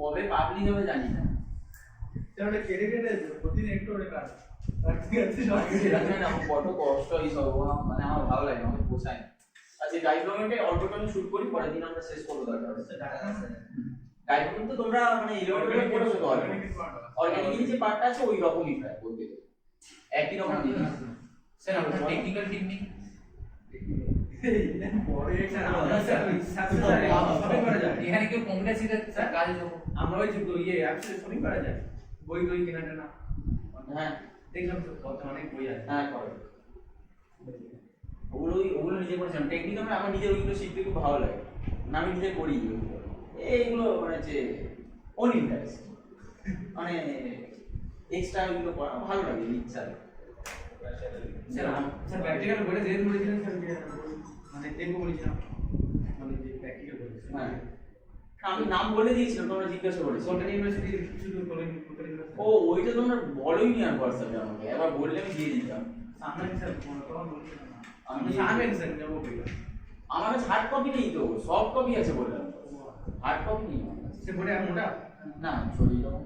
কবে পাবলিক হবে জানি না। তাহলে কেটে কেটে প্রতিদিন একটু করে কাজ ঠিক আছে না কত কষ্ট এই সব মানে আমার ভালো লাগে আমাকে পোষায় না। আচ্ছা ডাইপ্লোমেন্টে অল্পটা আমি শুট করি, পরের দিন আমরা শেষ করবো দরকার হচ্ছে। ডাইপ্লোমেন্ট তো তোমরা মানে 11 পড়েছো তো অর্গানিক যে পার্টটা আছে ওই রকমই প্রায় বলতে গেলে একই রকম জিনিস। স্যার আপনার টেকনিক্যাল টেকনিক এখানে কেউ কম্পিউটার শিখে স্যার কাজে যাবো আমরা ওই যে ইয়ে অ্যাপসে শপিং করা যায়, বই কেনা টেনা। হ্যাঁ দেখলাম তো কত অনেক বই আছে। হ্যাঁ করো ওগুলো নিজে করেছিলাম। টেকনিক আমার নিজের ওইগুলো শিখতে খুব ভালো লাগে না, আমি নিজে করি এইগুলো মানে যে অন ইন্টারেস্ট মানে এক্সট্রা ওইগুলো করা ভালো লাগে ইচ্ছা। স্যার স্যার প্র্যাকটিক্যাল করে জেদ করেছিলেন স্যার, মানে দেখবো বলেছিলাম মানে যে প্র্যাকটিক্যাল করেছিলেন। হ্যাঁ আমি নাম বলে দিয়েছিলাম, তোমরা জিজ্ঞাসা করেছো কলকাতা ইউনিভার্সিটি শুধু বলেন। ও ওইটা তোমরা বলোই নি আর হোয়াটসঅ্যাপে আমাকে, একবার বললে আমি দিয়ে দিতাম। সামনে স্যার তখন বলছিলাম না, আমি আমি সামনে স্যার যাবো বইটা। আমার কাছে হার্ড কপি নেই তো, সফট কপি আছে বললাম, হার্ড কপি নেই আমার কাছে। সে বলে আর মোটা না ছবি রকম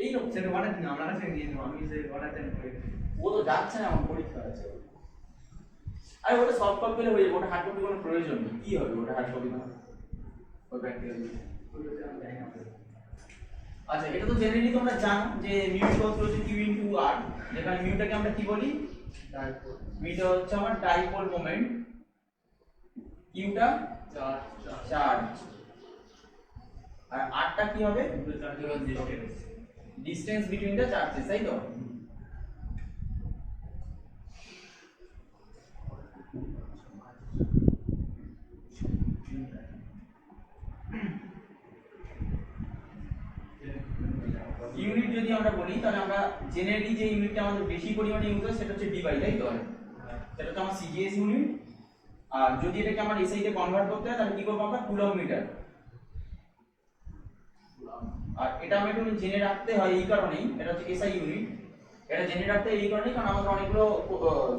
এইরকম সেটা অর্ডার দিন, আমার কাছে নিয়ে নেবো, আমি সে অর্ডার দেন করে। ও তো যাচ্ছে না, আমার পরীক্ষা আছে। আরে ওটা সফট কপি পেলে হয়ে যাবে, ওটা হার্ড কপি কোনো প্রয়োজন নেই। কি হবে ওটা হার্ড কপি না ওই প্র্যাকটিক্যাল। আচ্ছা এটা তো জেনারেলি তোমরা জানো যে মিউ ইকুয়ালস হচ্ছে q ইনটু r, যেখানে মিউটাকে আমরা কি বলি মিউটা হচ্ছে আমার ডাইপোল মোমেন্ট, কিউটা চার্জ আর rটা কি হবে ডিসটেন্স বিটুইন দ্য চার্জেস, তাই তো? ইউনিট যদি আমরা বলি তাহলে আমরা জেনারেলি যে ইউনিটটা আমাদের বেশি পরিমাণে ইউজ হয় সেটা হচ্ছে ডিবাই, তাই তো? সেটা হচ্ছে আমার সিজিএস ইউনিট। আর যদি এটাকে আমরা এসআই তে কনভার্ট করতে হয় তাহলে কি করব আমরা কুলম্ব মিটার। আর এটা আমরা একটু জেনে রাখতে হয় এই কারণেই, এটা হচ্ছে এসআই ইউনিট। এটা জেনে রাখতে হয় এই কারণেই কারণ আমাদের অনেকগুলো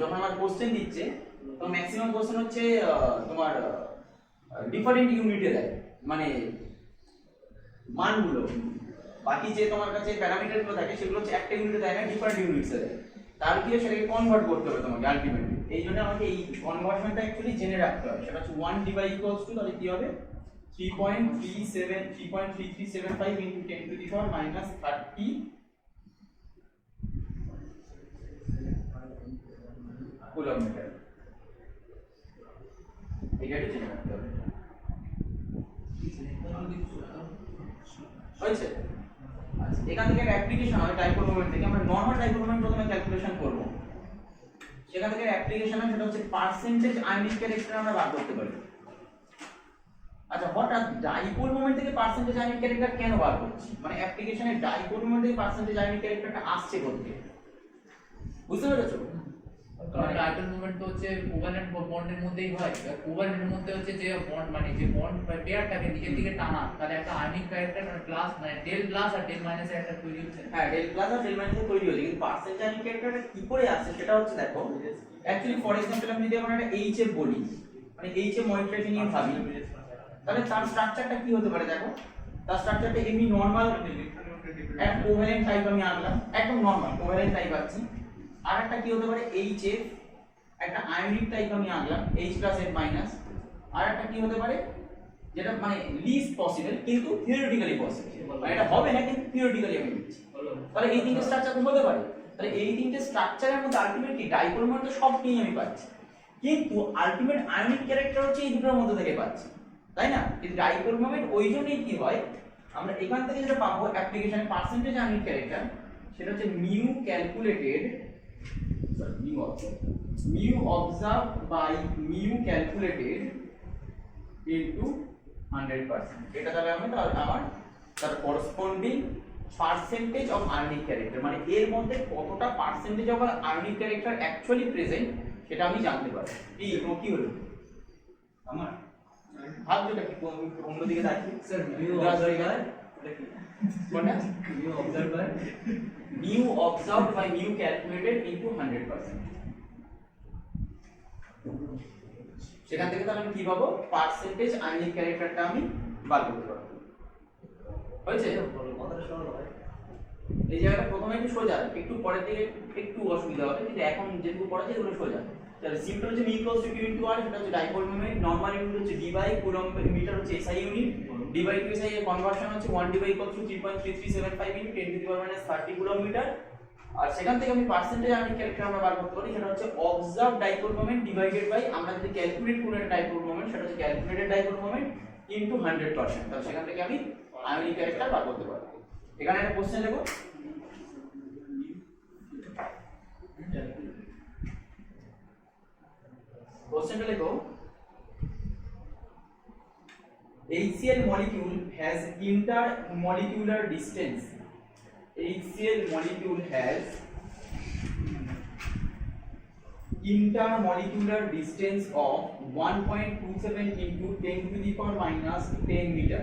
যখন আমার কোশ্চেন দিচ্ছে তো ম্যাক্সিমাম কোশ্চেন হচ্ছে তোমার ডিফারেন্ট ইউনিটে দেয়, মানে মানগুলো। বাকি যে তোমার কাছে প্যারামিটারগুলো থাকে সেগুলো হচ্ছে একটা ইউনিটে দেয় না, ডিফারেন্ট ইউনিটসে দেয়। তাহলে কি সেটাকে কনভার্ট করতে হবে তোমাকে আলটিমেটলি। এই জন্য আমাকে এই কনভার্সনটা অ্যাকচুয়ালি জেনে রাখতে হবে। সেটা হচ্ছে 1 ডিভাই ইকুয়ালস টু তাহলে কি হবে 3.3375 into 10 to the power minus 30 coulomb metre. এটা জেনে রাখতে হবে। হয়েছে? আচ্ছা এখান থেকে একটা অ্যাপ্লিকেশন হয় ডাইপোল মোমেন্ট থেকে। আমরা নরমাল ডাইপোল মোমেন্ট প্রথমে ক্যালকুলেশন করব, সেখান থেকে অ্যাপ্লিকেশন হয় সেটা হচ্ছে পার্সেন্টেজ আয়নিক ক্যারেক্টার আমরা বার করতে পারি। আচ্ছা হঠাৎ ডাইপোল মোমেন্ট থেকে পার্সেন্টেজ আয়নিক ক্যারেক্টার কেন বার করছি, মানে অ্যাপ্লিকেশনে ডাইপোল মোমেন্ট থেকে পার্সেন্টেজ আয়নিক ক্যারেক্টারটা আসছে কোথা, বুঝতে পেরেছো? কারণ ডাইপোল মোমেন্ট তো হচ্ছে কোভ্যালেন্ট বন্ডের মধ্যেই হয়। কোভ্যালেন্টের মধ্যে হচ্ছে যে বন্ড মানে যে বন্ড পেয়ারটাকে নিচের দিকে টানা, তাহলে একটা আয়নিক ক্যারেক্টার মানে প্লাস মানে ডেল প্লাস আর ডেল মাইনাস একটা তৈরি হচ্ছে। হ্যাঁ ডেল প্লাস আর ডেল মাইনাস তৈরি হচ্ছে, কিন্তু পার্সেন্টেজ আয়নিক ক্যারেক্টারটা কি করে আসছে সেটা হচ্ছে দেখো অ্যাকচুয়ালি ফর এক্সাম্পল আমি যদি এখন একটা HF বলি, মানে HF মলিকুলারকে নিয়ে ভাবি, তাহলে তার স্ট্রাকচারটা কি হতে পারে দেখো। তার স্ট্রাকচারটা এমনি নরমাল এক কোভ্যালেন্ট টাইপ আমি আনলাম, একদম নরমাল কোভ্যালেন্ট টাইপ আছে। আর একটা কি হতে পারে HF একটা আয়নিক টাইপ আমি আনলাম H প্লাস F মাইনাস। আর একটা কি হতে পারে যেটা মানে লিস্ট পসিবল কিন্তু থিওরিটিক্যালি পসিবল, মানে এটা হবে না কিন্তু থিওরিটিক্যালি আমি দিচ্ছি। তাহলে এই তিনটে স্ট্রাকচার তো হতে পারে। তাহলে এই তিনটে স্ট্রাকচারের মধ্যে আলটিমেটলি ডাইপোল মোমেন্ট তো সব নিয়ে আমি পাচ্ছি, কিন্তু আলটিমেট আয়নিক ক্যারেক্টার হচ্ছে এই দুটোর মধ্যে থেকে পাচ্ছি, তাই না? কিন্তু ডাইপোল মোমেন্ট ওই জন্যই কি হয় আমরা এখান থেকে যেটা পাবো অ্যাপ্লিকেশনে পার্সেন্টেজ আয়নিক ক্যারেক্টার, সেটা হচ্ছে mu calculated mu observed by mu calculated into 100%। এটা তাহলে আমি আমার তার corresponding percentage of ionic character, মানে এর মধ্যে কতটা percentage of ionic character actually present সেটা আমি জানতে পারবো। এই কি হলো আমার হাত যেটা কি অন্যদিকে তাকিয়ে sir mu observed by mu calculated into 100%। সেখান থেকে তাহলে আমি কি পাবো পার্সেন্টেজ আয়নিক ক্যারেক্টারটা আমি বার করতে পারবো। হয়েছে? এই জায়গাটা প্রথমে একটু সোজা, একটু পরের দিকে একটু অসুবিধা হবে, কিন্তু এখন যেটুকু পড়া যায় এগুলো সোজা। তাহলে সিম্পল হচ্ছে mu equals to q into r, সেটা হচ্ছে ডাইপোল মোমেন্ট, নরমাল ইউনিট হচ্ছে ডি বাই, কুলম্ব মিটার হচ্ছে SI unit, debye to SI এর কনভার্সন হচ্ছে 1 debye equals to 3.3375 into 10 to the power minus 30 coulomb metre. আর সেখান থেকে আমি পার্সেন্টেজ আমি ক্যালকুলেট আমরা বার করতে পারি, সেটা হচ্ছে observed dipole moment divided by, আমরা যদি ক্যালকুলেট করি ডাইপোল মোমেন্ট, সেটা হচ্ছে ক্যালকুলেটেড ডাইপোল মোমেন্ট ইনটু 100%। তাহলে সেখান থেকে আমি আয়নিক ক্যারেক্টার বার করতে পারবো। এখানে একটা কোশ্চেন দেখো, কোশ্চেনটা লেখো, HCl molecule has intermolecular distance. HCl molecule has intermolecular distance of 1.27 into 10 to the power minus 10 meter.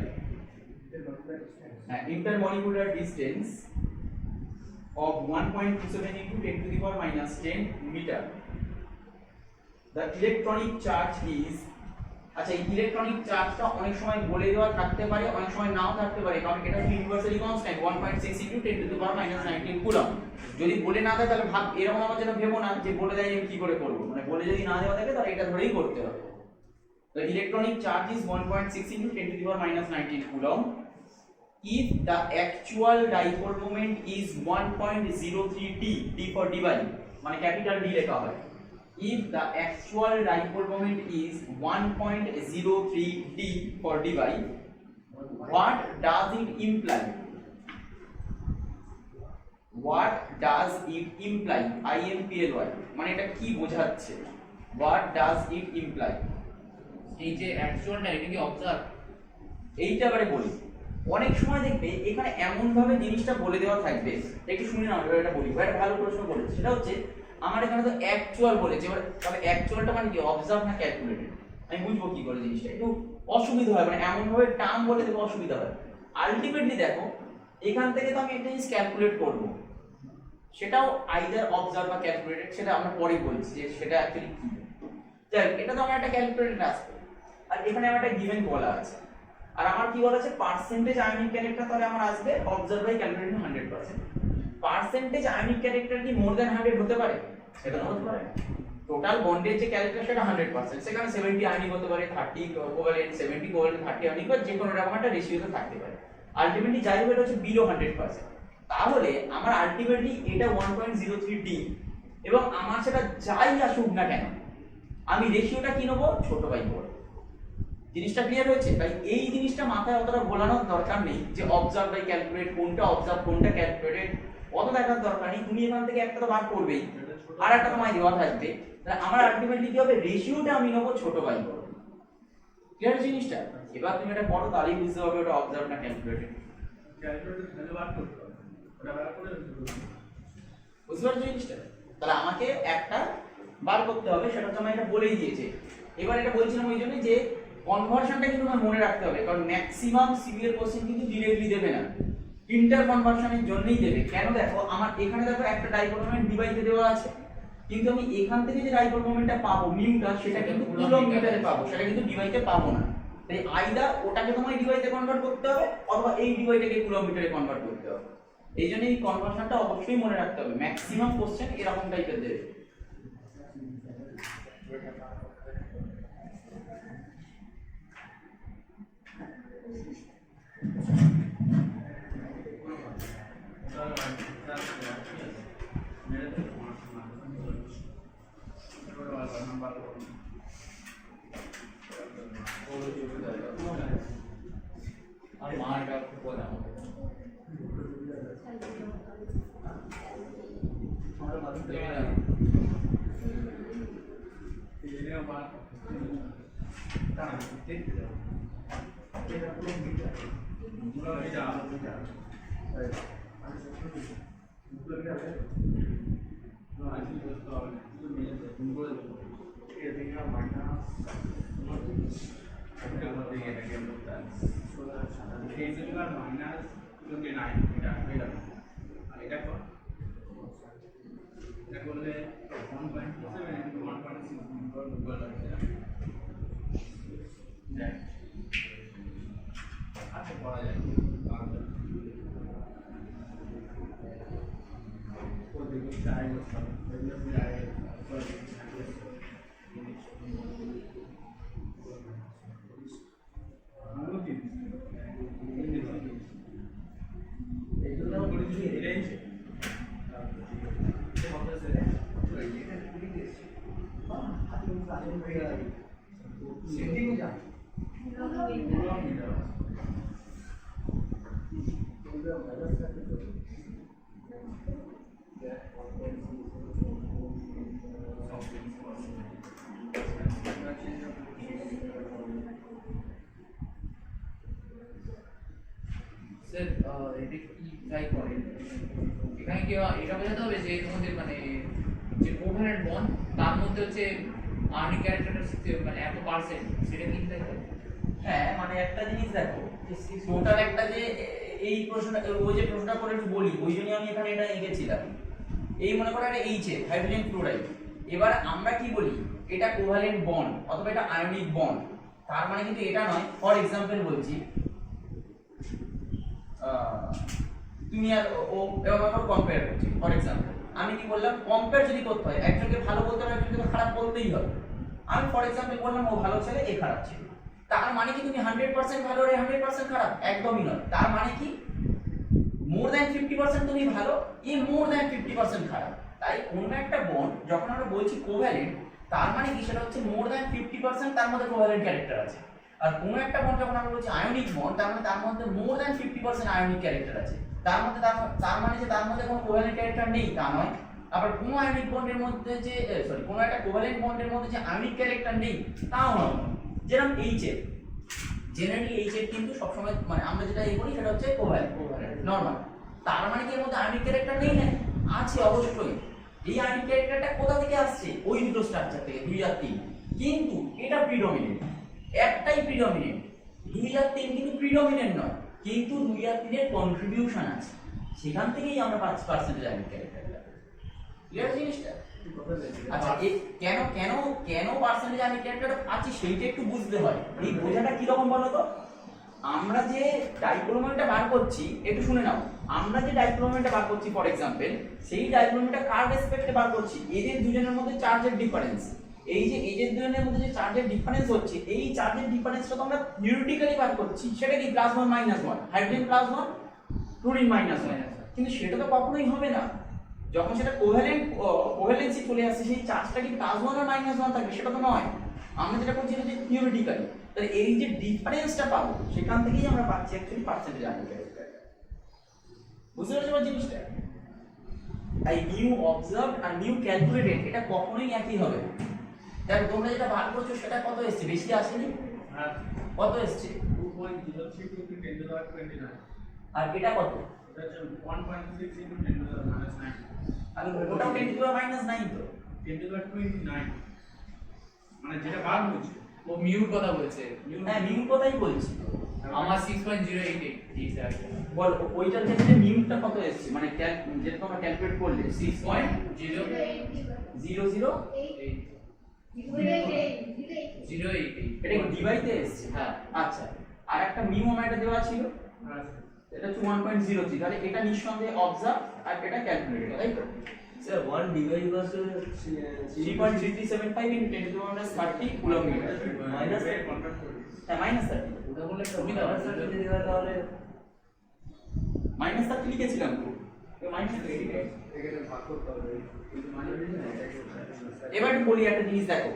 Intermolecular distance of 1.27 into 10 to the power minus 10 meter. The electronic charge is, আচ্ছা এই electronic চার্জটা অনেক সময় বলে দেওয়া থাকতে পারে, অনেক সময় নাও থাকতে পারে, কারণ এটা হচ্ছে universally constant 1.6 into 10 to the power minus 19 coulomb. যদি বলে না দেয় তাহলে ভাব এরকম আমার যেন ভেবো না যে বলে দেয় আমি কি করে করব, মানে বলে যদি না দেওয়া থাকে তাহলে এটা ধরেই করতে হবে। The electronic charge is 1.6 into 10 to the power minus 19 coulomb. If the actual dipole moment is 1.03 d, d for divide, মানে ক্যাপিটাল D লেখা হয়। If the actual dipole moment is 1.03 d for divide, what does it imply? What does it imply? IMPLY, মানে এটা কি বোঝাচ্ছে? What does it imply? এই যে অ্যাকচুয়ালটা এটা কি অবজার্ভ? এইটা এবারে বলি, অনেক সময় দেখবে এখানে এমন ভাবে জিনিসটা বলে দেওয়া থাকবে, একটু শুনে নাও এবার এটা বলি, একটা ভালো প্রশ্ন বলেছে, সেটা হচ্ছে আমার এখানে তো অ্যাকচুয়াল বলেছে, এবার তবে অ্যাকচুয়ালটা মানে কি, অবজার্ভ না ক্যালকুলেটেড, আমি বুঝবো কি করে জিনিসটা, একটু অসুবিধা হয়, মানে এমন ভাবে টার্ম বলে দেবো অসুবিধা হয়। আলটিমেটলি দেখো এখান থেকে তো আমি একটা জিনিস ক্যালকুলেট করব, সেটাও আইদার অবজার্ভ বা ক্যালকুলেটেড, সেটা আমরা পরে বলছি যে সেটা অ্যাকচুয়ালি কি। যাই এটা তো আমার একটা ক্যালকুলেটেড আসবে, আর এখানে আমার একটা গিভেন বলা আছে, আর আমার কি বলা আছে পার্সেন্টেজ আয়নিক ক্যারেক্টার, তাহলে আমার আসবে observed by calculated 100%। Percentage ionic character কি মোর দ্যান 100 হতে পারে? সেটা হতে পারে। টোটাল বন্ডের যে ক্যারেক্টার সেটা 100%, সেখানে 70 আয়নিক হতে পারে, 30 কোভালেন্ট, 70 কোভালেন্ট, 30 আয়নিক, বা যে কোনো রকম একটা রেশিওতে থাকতে পারে। আলটিমেটলি যাই হোক এটা হচ্ছে বিলো 100%। তাহলে আমার আলটিমেটলি এটা 1.03 d, এবং আমার সেটা যাই আসুক না কেন আমি রেশিওটা কি নেবো, ছোট বাই বড়। জিনিসটা ক্লিয়ার হয়েছে? তাই এই জিনিসটা মাথায় অতটা ভোলানোর দরকার নেই যে অবজার্ভ বাই ক্যালকুলেট, কোনটা অবজার্ভ কোনটা ক্যালকুলেটেড, অত দেখার দরকার নেই। তুমি এখান থেকে একটা তো বার করবেই, আর একটা তোমায় দেওয়া থাকবে, তাহলে আমার আলটিমেটলি কি হবে, রেশিওটা আমি নেবো ছোট বাই বড়। ক্লিয়ার জিনিসটা? এবার তুমি এটা পড়ো, তাহলেই বুঝতে পারবে ওটা অবজার্ভ না ক্যালকুলেটেড। ক্যালকুলেটর তাহলে বার করতে হবে, ওটা বার করে বুঝতে পারছো জিনিসটা? তাহলে আমাকে একটা বার করতে হবে, সেটা তো আমি এটা বলেই দিয়েছি। এবার এটা বলছিলাম ওই জন্য যে কনভার্সনটা কিন্তু আমার মনে রাখতে হবে, কারণ ম্যাক্সিমাম সিভিএর কোশ্চেন কিন্তু ডিরেক্টলি দেবে না, ইন্টার কনভার্সনের জন্যই দেবে। কেন দেখো, আমার এখানে দেখো একটা ডাইপোল মোমেন্ট ডিভাইসে দেওয়া আছে, কিন্তু আমি এখান থেকে যে ডাইপোল মোমেন্টটা পাবো মিউটা, সেটা কিন্তু কুলম্ব মিটারে পাবো, সেটা কিন্তু ডিভাইসে পাবো না। তাই আইদার ওটাকে তোমায় ডিভাইসে কনভার্ট করতে হবে, অথবা এই ডিভাইসটাকে কুলম্ব মিটারে কনভার্ট করতে হবে। এই জন্য এই কনভার্সনটা অবশ্যই মনে রাখতে হবে, ম্যাক্সিমাম কোশ্চেন এরকম টাইপের দেবে। আর মারটা বলে আমাকে আমরা মাধ্যমিক দেবে না। এটা বার তা দেখতে দাও, এটা পুরো মিটার, পুরো মিটার, পুরো মিটার আজ বলতে হবে পুরো মিটার পুরো এদিকে মাইনাস এটা মধ্যে এটাকে বলতে হবে এই দিকে মাইনাস 29 মিটার এটা, আর এটা কত, এটা করলে 1.27 into 1.6 মিটার ইকুয়াল আছে। আচ্ছা পড়া যায়। স্যার এটা কি ট্রাই করেন এখানে কি এটা বোঝাতে হবে যে এর মধ্যে মানে যে কোভ্যালেন্ট বন্ড তার মধ্যে হচ্ছে আর্নি ক্যারেক্টারিস্টিক মানে এত পার্সেন্ট সেটা কি ট্রাই করেন? হ্যাঁ মানে একটা জিনিস দেখো টোটাল একটা যে এই প্রশ্নটা ওই যে প্রশ্নটা করে একটু বলি ওই জন্য আমি এখানে এটা এঁকেছিলাম। এই মনে করো এটা এইচএফ হাইড্রোজেন ফ্লোরাইড। এবার আমরা কি বলি এটা কোভ্যালেন্ট বন্ড অথবা এটা আয়নিক বন্ড, তার মানে কিন্তু এটা নয়। ফর এক্সাম্পল বলছি তুমি আর ও এবার কম্পেয়ার করছি। ফর এক্সাম্পল আমি কি বললাম কম্পেয়ার যদি করতে হয় একজনকে ভালো বলতে হবে একজনকে খারাপ বলতেই হবে। আমি ফর এক্সাম্পল বললাম ও ভালো ছেলে এ খারাপ ছিল, তার মানে কি তুমি 100% ভালো আর 100% খারাপ? একদমই নয়। তার মানে কি মোর দ্যান 50% তুমি ভালো এ মোর দ্যান 50% খারাপ। তাই অন্য একটা বন্ড যখন আমরা বলছি কোভ্যালেন্ট তার মানে কি সেটা হচ্ছে মোর দ্যান 50% তার মধ্যে কোভ্যালেন্ট ক্যারেক্টার আছে। আর কোনো একটা বন্ড যখন আমরা বলছি আয়নিক বন্ড তার মানে তার মধ্যে মোর দ্যান 50% আয়নিক ক্যারেক্টার আছে। তার মধ্যে তার মানে যে তার মধ্যে কোনো কোভ্যালেন্ট ক্যারেক্টার নেই তা নয়। আবার কোনো আয়নিক বন্ডের মধ্যে যে কোনো একটা কোভ্যালেন্ট বন্ডের মধ্যে যে আয়নিক ক্যারেক্টার নেই তাও নয়। যেরকম এইচএফ জেনারেলি এইচএফ কিন্তু সবসময় মানে আমরা যেটা বলি সেটা হচ্ছে কোভ্যালেন্ট নরমাল। তার মানে কি এর মধ্যে আয়নিক ক্যারেক্টার নেই না? আছে অবশ্যই। এই আয়নিক ক্যারেক্টারটা কোথা থেকে আসছে? ওই দুটো স্ট্রাকচার থেকে 2 আর 3। কিন্তু এটা প্রিডমিনেন্ট, একটাই প্রিডমিনেন্ট। 2 আর 3 কিন্তু প্রিডমিনেন্ট নয়, কিন্তু 2 আর 3 এর কন্ট্রিবিউশন আছে, সেখান থেকেই আমরা 5% আয়নিক ক্যারেক্টারটা। ক্লিয়ার জিনিসটা? আচ্ছা কেন কেন কেন পার্সেন্টেজ আয়নিক ক্যারেক্টারটা আছে সেইটা একটু বুঝতে হয়। এই বোঝাটা কি রকম বলো তো? আমরা যে ডাইক্রোমেন্টটা বার করছি একটু শুনে নাও। আমরা যে ডাইক্রোমেন্টটা বার করছি ফর এক্সাম্পল সেই ডাইক্রোমেন্টটা কার রেসপেক্টে বার করছি? এদের দুজনের মধ্যে চার্জের ডিফারেন্স। এই যে এদের দুজনের মধ্যে যে চার্জের ডিফারেন্স হচ্ছে এই চার্জের ডিফারেন্সটা তো আমরা থিওরিটিক্যালি বার করছি। সেটা কি +1 -1 হাইড্রোজেন +1 ফ্লোরিন -1। কিন্তু সেটা তো কখনোই হবে না। যখন সেটা কোভ্যালেন্সি চলে আসছে সেই চার্জটা কি +1 আর -1 থাকবে? সেটা তো নয়। আমরা যেটা করছি যে থিওরিটিক্যালি। তাহলে এই যে ডিফারেন্সটা পাবো সেখান থেকেই আমরা পাচ্ছি অ্যাকচুয়ালি পার্সেন্টেজ আয়নিক ক্যারেক্টার। বুঝতে পারছো জিনিসটা? তাই নিউ অবজার্ভড আর নিউ ক্যালকুলেটেড এটা কখনোই একই হবে না। দেখো তোমরা যেটা বার করছো সেটা কত এসছে? বেশি আসেনি? কত এসছে? 2.03 × 10⁻29 আর এটা কত? এটা হচ্ছে 1.6 × 10⁻9 আর ওটাও 10⁻9 তো 10⁻29 মানে যেটা বার হচ্ছে ও মিউট কথা বলছে। হ্যাঁ মিউ কথাই বলছি। আমার 6.088 এক্স্যাক্টলি। বল ওইটার ক্ষেত্রে মিউটা কত এসছে? মানে যেটা তোমরা ক্যালকুলেট করলে 6.008 এটা কি ডিভাইসে এসছে? হ্যাঁ। আচ্ছা আর একটা মিউ এটা দেওয়া ছিল এটা হচ্ছে 1.03। তাহলে এটা নিঃসন্দেহে অবজার্ভ আর এটা ক্যালকুলেটেড, তাই তো? Sir, one device was 3.3375 × 10⁻30 coulomb metre. minus হ্যাঁ -30। ওটা বলে সুবিধা minus আছে। 30 দিলে তাহলে -30 লিখেছিলাম তো -30। এখানে ভাগ করতে হবে কিন্তু মানে এবার একটু বলি একটা জিনিস দেখো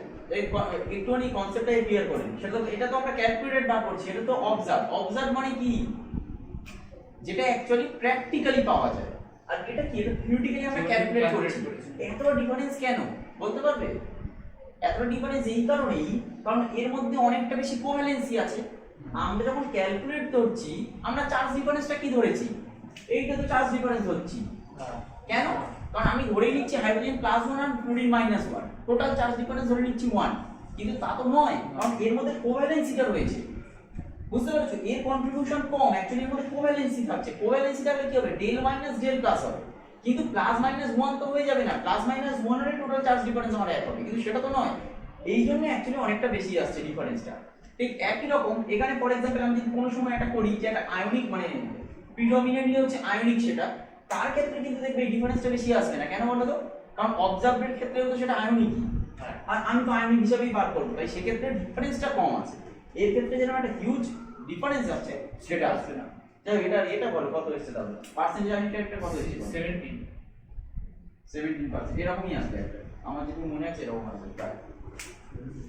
একটুখানি কনসেপ্টটা ক্লিয়ার করেন। সেটা তো এটা তো আমরা ক্যালকুলেটেড বার করছি, এটা তো অবজার্ভ মানে কি? যেটা অ্যাকচুয়ালি প্র্যাকটিক্যালি পাওয়া যায়। আর এটা কি? এটা থিওরিটিক্যালি আমরা ক্যালকুলেট করেছি। এতটা ডিফারেন্স কেন বলতে পারবে? এতটা ডিফারেন্স এই কারণেই কারণ এর মধ্যে অনেকটা বেশি কোভ্যালেন্সি আছে। আমরা যখন ক্যালকুলেট করছি আমরা চার্জ ডিফারেন্সটা কি ধরেছি? এইটা তো চার্জ ডিফারেন্স হচ্ছে। কেন? কারণ আমি ধরেই নিচ্ছি হাইড্রোজেন +1 আর ফ্লোরিন -1, টোটাল চার্জ ডিফারেন্স ধরে নিচ্ছি 1। কিন্তু তা তো নয়, কারণ এর মধ্যে কোভ্যালেন্সিটা রয়েছে। বুঝতে পারছো? এর কন্ট্রিবিউশন কম, অ্যাকচুয়ালি এর মধ্যে কোভ্যালেন্সি থাকছে। কোভ্যালেন্সি থাকলে কি হবে? ডেল মাইনাস ডেল প্লাস হবে। কিন্তু +-1 তো হয়ে যাবে না, +-1 এর টোটাল চার্জ ডিফারেন্স আমার এক হবে, কিন্তু সেটা তো নয়। এই জন্য অ্যাকচুয়ালি অনেকটা বেশি আসছে ডিফারেন্সটা। ঠিক একই রকম এখানে ফর এক্সাম্পল আমি যদি কোনো সময় একটা করি যে একটা আয়নিক মানে প্রিডমিনেন্টলি হচ্ছে আয়নিক, সেটা তার ক্ষেত্রে কিন্তু দেখবে এই ডিফারেন্সটা বেশি আসবে না। কেন বলো তো? কারণ অবজার্ভের ক্ষেত্রেও তো সেটা আয়নিক, হ্যাঁ। আর আমি তো আয়নিক হিসেবেই বার করবো, তাই সেক্ষেত্রে ডিফারেন্সটা কম আছে। এর ক্ষেত্রে যেরকম একটা হিউজ ডিফারেন্স আছে সেটা আসছে না। যাই হোক, এটা বলো কত এসেছে তাহলে পার্সেন্টেজ আয়নিক ক্যারেক্টার কত এসেছে? 17% এরকমই আসবে একটা, আমার যেটুকু মনে আছে এরকম আসবে প্রায়।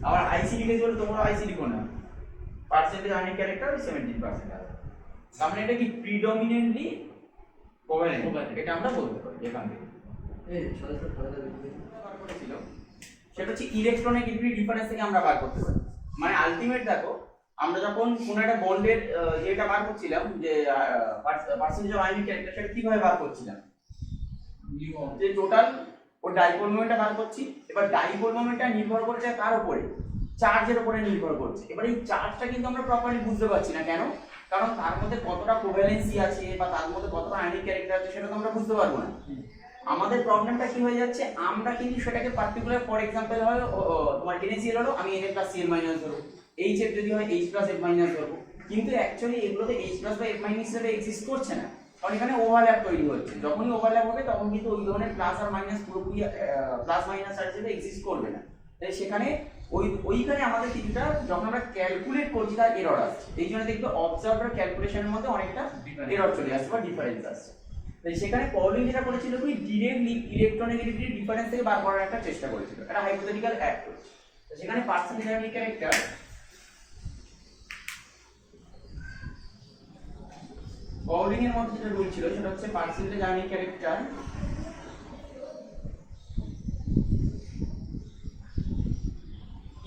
আবার আইসি লিখেছি বলে তোমরা আইসি লিখো না, পার্সেন্টেজ আয়নিক ক্যারেক্টার 17% আসবে। তার মানে এটা কি প্রিডমিনেন্টলি কোভ্যালেন্ট, এটা আমরা বলতে পারি এখান থেকে। বার করেছিল সেটা হচ্ছে ইলেকট্রোনেগেটিভ ডিফারেন্স থেকে আমরা বার করতে পারি। মানে আলটিমেট দেখো, আমরা যখন কোনো একটা বন্ডের এটা বার করছিলাম যে পার্সেন্টেজ অফ আয়নিক ক্যারেক্টার, সেটা কিভাবে বার করছিলাম? যে টোটাল ও ডাইপোল মোমেন্টটা বার করছি। এবার ডাইপোল মোমেন্টটা নির্ভর করছে কার উপরে? চার্জের উপরে নির্ভর করছে। এবার এই চার্জটা কিন্তু আমরা প্রপারলি বুঝতে পারছি না, কেন? কারণ তার মধ্যে কতটা কোভ্যালেন্সি আছে বা তার মধ্যে কতটা আয়নিক ক্যারেক্টার আছে সেটা তো আমরা বুঝতে পারবো না। আমাদের প্রবলেমটা কি হয়ে যাচ্ছে, আমরা কিন্তু সেটাকে পার্টিকুলার, ফর এক্সাম্পল হয় তোমার NaCl হলো, আমি Na+Cl- ধরবো, HF যদি হয় H+F- ধরবো, কিন্তু অ্যাকচুয়ালি এগুলোতে H+ বা F- হিসেবে এক্সিস্ট করছে না, কারণ এখানে ওভারল্যাপ তৈরি হচ্ছে। যখনই ওভারল্যাপ হবে তখন কিন্তু ওই ধরনের প্লাস আর মাইনাস পুরোপুরি প্লাস মাইনাস আর হিসেবে এক্সিস্ট করবে না। তাই সেখানে ওইখানে আমাদের কিছুটা যখন আমরা ক্যালকুলেট করছি তার এরর আসছে। এই জন্য দেখবে অবজার্ভার ক্যালকুলেশনের মধ্যে অনেকটা এরর চলে আসছে বা ডিফারেন্স আসছে। তাই সেখানে পাউলিং যেটা করেছিল কি, ডিরেক্টলি ইলেকট্রোনেগেটিভিটি ডিফারেন্স থেকে বার করার একটা চেষ্টা করেছিল, একটা হাইপোথেটিক্যাল অ্যাড করেছে। তো সেখানে পার্সেন্টেজ আয়নিক ক্যারেক্টার পাউলিং এর মধ্যে যেটা রুল ছিল সেটা হচ্ছে percentage ionic character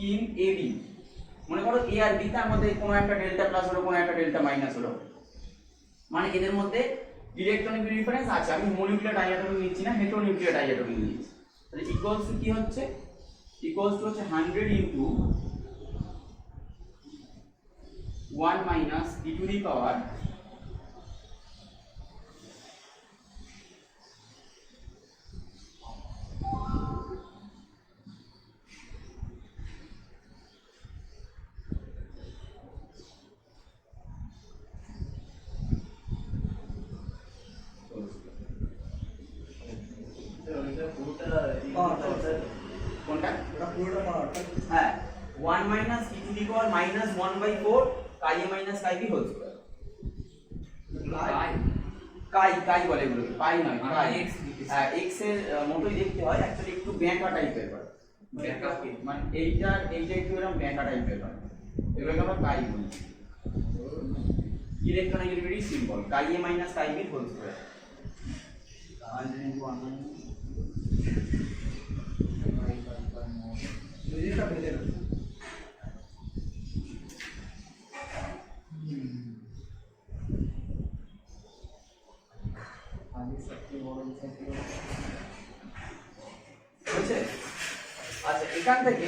in AB। মনে করো A আর B তার মধ্যে কোনো একটা ডেল্টা প্লাস হলো, কোনো একটা ডেল্টা মাইনাস হলো, মানে এদের মধ্যে ইলেকট্রনিক ডিফারেন্স আছে। আমি মলিকুলার ডাইঅ্যাটমিক নিচ্ছি না, হেটেরোনিউক্লিয়ার ডাইঅ্যাটমিক নিচ্ছি। তাহলে ইকুয়ালস টু কি হচ্ছে? ইকুয়ালস টু হচ্ছে 100 into 1 minus e to the power কোনটা? হ্যাঁ, 1 minus e to the power minus 1/4 chi a minus chi b whole square. Chi বলে এগুলো, পাই নয়, কাই। হ্যাঁ, x এর মতোই দেখতে হয়, অ্যাকচুয়ালি একটু ব্যাঁকা টাইপের হয়। মানে এইটা একটু এরকম ব্যাঁকা টাইপের হয়, এগুলোকে আমরা কাই বলি। Electronegativity symbol chi a minus chi b whole square. আচ্ছা, এখান থেকে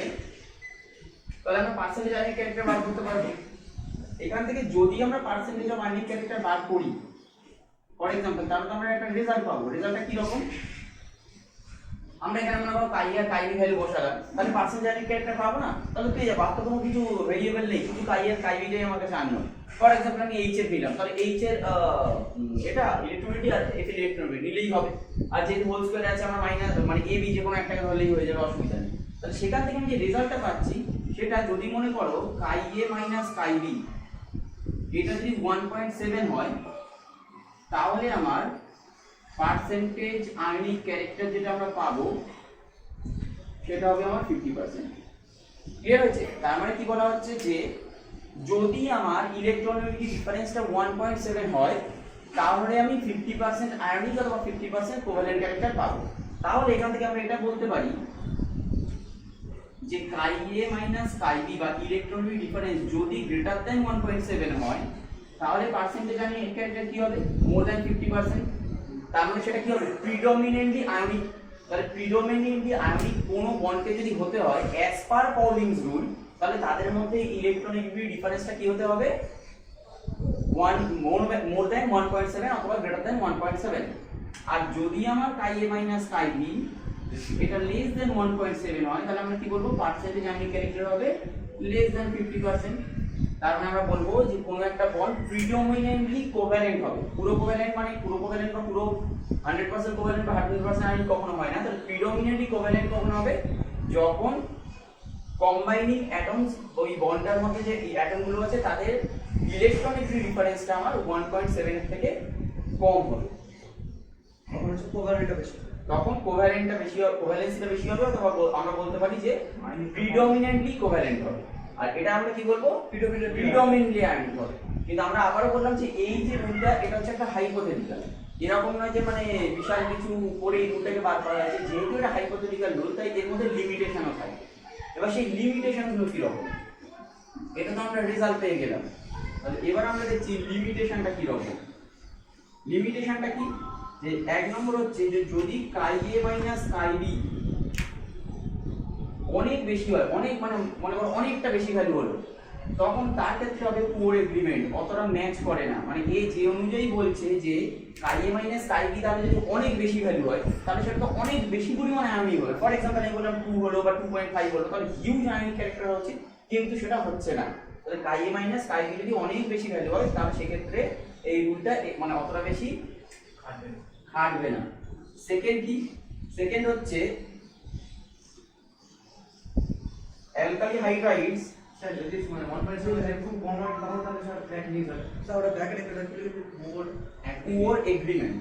তাহলে আমরা পার্সেন্টেজ আয়নিক ক্যারেক্টার বার করতে পারবো। এখান থেকে যদি আমরা পার্সেন্টেজ অফ আয়নিক ক্যারেক্টার বার করি, ফর এক্সাম্পল, তাহলে আমরা একটা রেজাল্ট পাবো। রেজাল্টটা কি রকম? আমরা এখানে মনে করো কাই আর কাই বি ভ্যালু বসালাম, তাহলে পার্সেন্টেজ আয়নিক ক্যারেক্টার পাবো না? তাহলে পেয়ে যাবো। আর তো কোনো কিছু ভেরিয়েবল নেই, শুধু কাই আর কাই বিটাই আমার কাছে আননোন। ফর এক্সাম্পল, আমি এইচ এর নিলাম, তাহলে এইচ এর এটা ইলেকট্রোনেগেটিভ আর এফ এর ইলেকট্রোনেগেটিভ নিলেই হবে। আর যেহেতু হোল স্কয়ার আছে, আমার মাইনাস মানে এ বি যে কোনো একটাকে ধরলেই হয়ে যাবে, অসুবিধা নেই। তাহলে সেখান থেকে আমি যে রেজাল্টটা পাচ্ছি সেটা যদি মনে করো কাই এ মাইনাস কাই বি, এটা যদি 1.7 হয়, তাহলে আমার পার্সেন্টেজ আয়নিক ক্যারেক্টার যেটা আমরা পাবো সেটা হবে আমার 50%। ক্লিয়ার হয়েছে? তার মানে কি বলা হচ্ছে যে যদি আমার ইলেকট্রোনেগেটিভ ডিফারেন্সটা 1.7 হয়, তাহলে আমি 50% আয়নিক অথবা 50% কোভ্যালেন্ট ক্যারেক্টার পাবো। তাহলে এখান থেকে আমরা এটা বলতে পারি যে কাই এ মাইনাস কাই বি বা ইলেকট্রনিক ডিফারেন্স যদি গ্রেটার দ্যান 1.7 হয়, তাহলে পার্সেন্টেজ আয়নিক ক্যারেক্টার কি হবে? More than 50%। তার মানে সেটা কি হবে? Predominantly ionic. তাহলে প্রিডমিনেন্টলি আয়নিক কোনো বন্ডকে যদি হতে হয় অ্যাজ পার পাউলিংস রুল, তাহলে তাদের মধ্যে ইলেকট্রোনেগেটিভ ডিফারেন্সটা কি হতে হবে? 1 মোর দ্যান 1.7 অথবা গ্রেটার দ্যান 1.7। আর যদি আমার কাই এ মাইনাস কাই বি এটা লেস দেন 1.7 হয়, তাহলে আমরা কি বলবো? পার্সেন্টেজ আয়নিক ক্যারেক্টার হবে লেস দেন 50%। তার মানে আমরা বলবো যে কোনো একটা বন্ড প্রিডমিনেন্টলি কোভ্যালেন্ট হবে। পুরো কোভ্যালেন্ট মানে পুরো কোভ্যালেন্ট বা পুরো 100% কোভ্যালেন্ট বা 100% আয়নিক কখনো হয় না। তাহলে প্রিডমিনেন্টলি কোভ্যালেন্ট কখন হবে? যখন কম্বাইনিং অ্যাটমস, ওই বন্ডটার মধ্যে যে অ্যাটমগুলো আছে তাদের ইলেকট্রনিক ডিফারেন্সটা আমার 1.7 এর থেকে কম হবে। তখন হচ্ছে কোভালেন্টটা বেশি। তখন কোভ্যালেন্টটা বেশি হবে, কোভ্যালেন্সিটা বেশি হবে, অথবা আমরা বলতে পারি যে প্রিডমিনেন্টলি কোভ্যালেন্ট হবে। আর এটা আমরা কি বলবো? প্রিডমিনেন্টলি আয়নিক হবে। কিন্তু আমরা আবারও বললাম যে এই যে রুলটা, এটা হচ্ছে একটা হাইপোথেটিক্যাল। এরকম নয় যে মানে বিশাল কিছু করে এই রুলটাকে বার করা হয়েছে। যেহেতু এটা হাইপোথেটিক্যাল রুল, তাই এর মধ্যে লিমিটেশনও থাকে। এবার সেই লিমিটেশনগুলো কিরকম, এটা তো আমরা রেজাল্ট পেয়ে গেলাম। তাহলে এবার আমরা দেখছি লিমিটেশনটা কিরকম। লিমিটেশনটা কি? যে এক নম্বর হচ্ছে যে যদি কাই এ মাইনাস কাই বি অনেক বেশি হয়, অনেক মানে মনে করো অনেকটা বেশি ভ্যালু হলো, তখন তার ক্ষেত্রে হবে পুয়ার এগ্রিমেন্ট, অতটা ম্যাচ করে না। মানে এ যে অনুযায়ী বলছে যে কাই এ মাইনাস কাই বি, তাহলে যদি অনেক বেশি ভ্যালু হয় তাহলে সেটা তো অনেক বেশি পরিমাণে আয়নিক হবে। ফর এক্সাম্পল আমি বললাম 2 হলো বা 2.5 হলো, তাহলে হিউজ আয়নিক ক্যারেক্টার হচ্ছে, কিন্তু সেটা হচ্ছে না। তাহলে কাই এ মাইনাস কাই বি যদি অনেক বেশি ভ্যালু হয় তাহলে সেক্ষেত্রে এই রুলটা মানে অতটা বেশি খাটবে না। সেকেন্ড কি? সেকেন্ড হচ্ছে অ্যালকালি হাইড্রাইডস, স্যার যদি মানে 1.7 খুব কম হয় তখন তাহলে স্যার ব্যাক নিয়ে যাবে। স্যার ওটা ব্যাকে রেখে রাখলে পুয়ার এগ্রিমেন্ট।